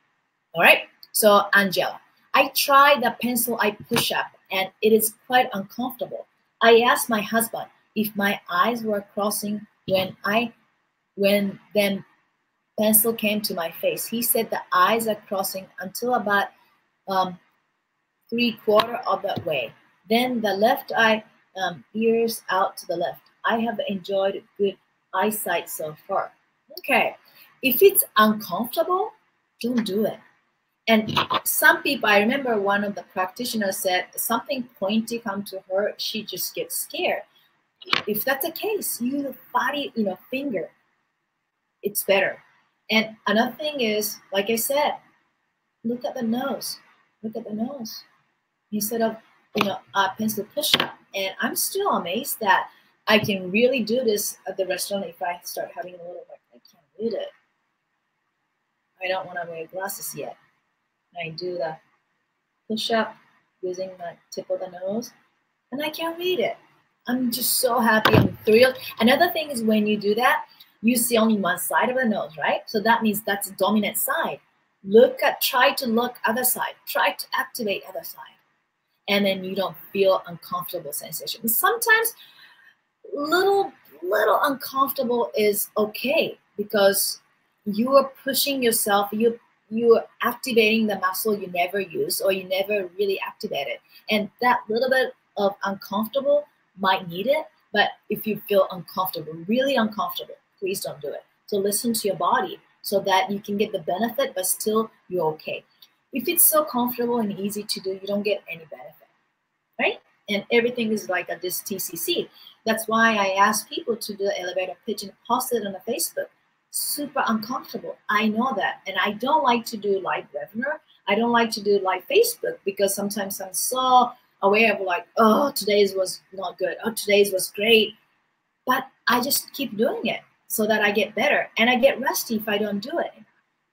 All right. So Angela, I tried the pencil eye push-up and it is quite uncomfortable. I asked my husband if my eyes were crossing when then pencil came to my face. He said the eyes are crossing until about 3/4 of that way. Then the left eye ears out to the left. I have enjoyed good eyesight so far. Okay, if it's uncomfortable, don't do it. And some people, I remember one of the practitioners said something pointy come to her, she just gets scared. If that's the case, use body, finger. It's better. And another thing is, like I said, look at the nose. Look at the nose instead of pencil push-up. And I'm still amazed that I can really do this at the restaurant if I start having a little like I can't read it. I don't want to wear glasses yet. I do the push-up using the tip of the nose, and I can't read it. I'm just so happy. I'm thrilled. Another thing is when you do that, you see only one side of the nose, right? So that means that's the dominant side. Try to look other side. Try to activate other side. And then you don't feel uncomfortable sensation. Sometimes little uncomfortable is okay because you are pushing yourself, you're activating the muscle you never use or you never really activated. And that little bit of uncomfortable might need it, but if you feel uncomfortable, really uncomfortable, please don't do it. So listen to your body so that you can get the benefit, but still you're okay. If it's so comfortable and easy to do, you don't get any benefit, right? And everything is like this TCC. That's why I ask people to do the elevator pitch and post it on the Facebook. Super uncomfortable. I know that. And I don't like to do live webinar. I don't like to do live Facebook because sometimes I'm so aware of like, oh, today's was not good. Oh, today's was great. But I just keep doing it so that I get better. And I get rusty if I don't do it.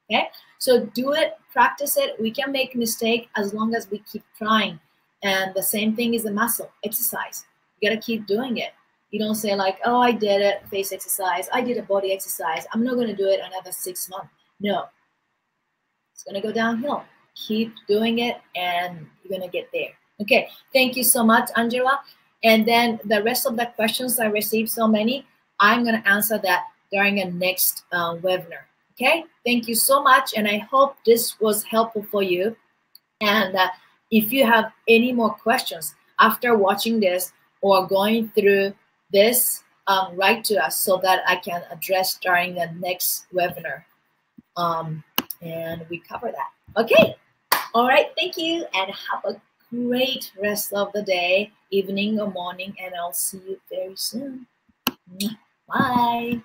Okay? So do it, practice it. We can make a mistake as long as we keep trying. And the same thing is the muscle exercise. You got to keep doing it. You don't say like, oh, I did it, face exercise. I did a body exercise. I'm not going to do it another 6 months. No. It's going to go downhill. Keep doing it and you're going to get there. Okay. Thank you so much, Angela. And then the rest of the questions I received, so many, I'm going to answer that during a next webinar. Okay. Thank you so much. And I hope this was helpful for you. And if you have any more questions after watching this or going through this, write to us so that I can address during the next webinar. And we cover that. Okay. All right. Thank you. And have a great rest of the day, evening or morning. And I'll see you very soon. Bye.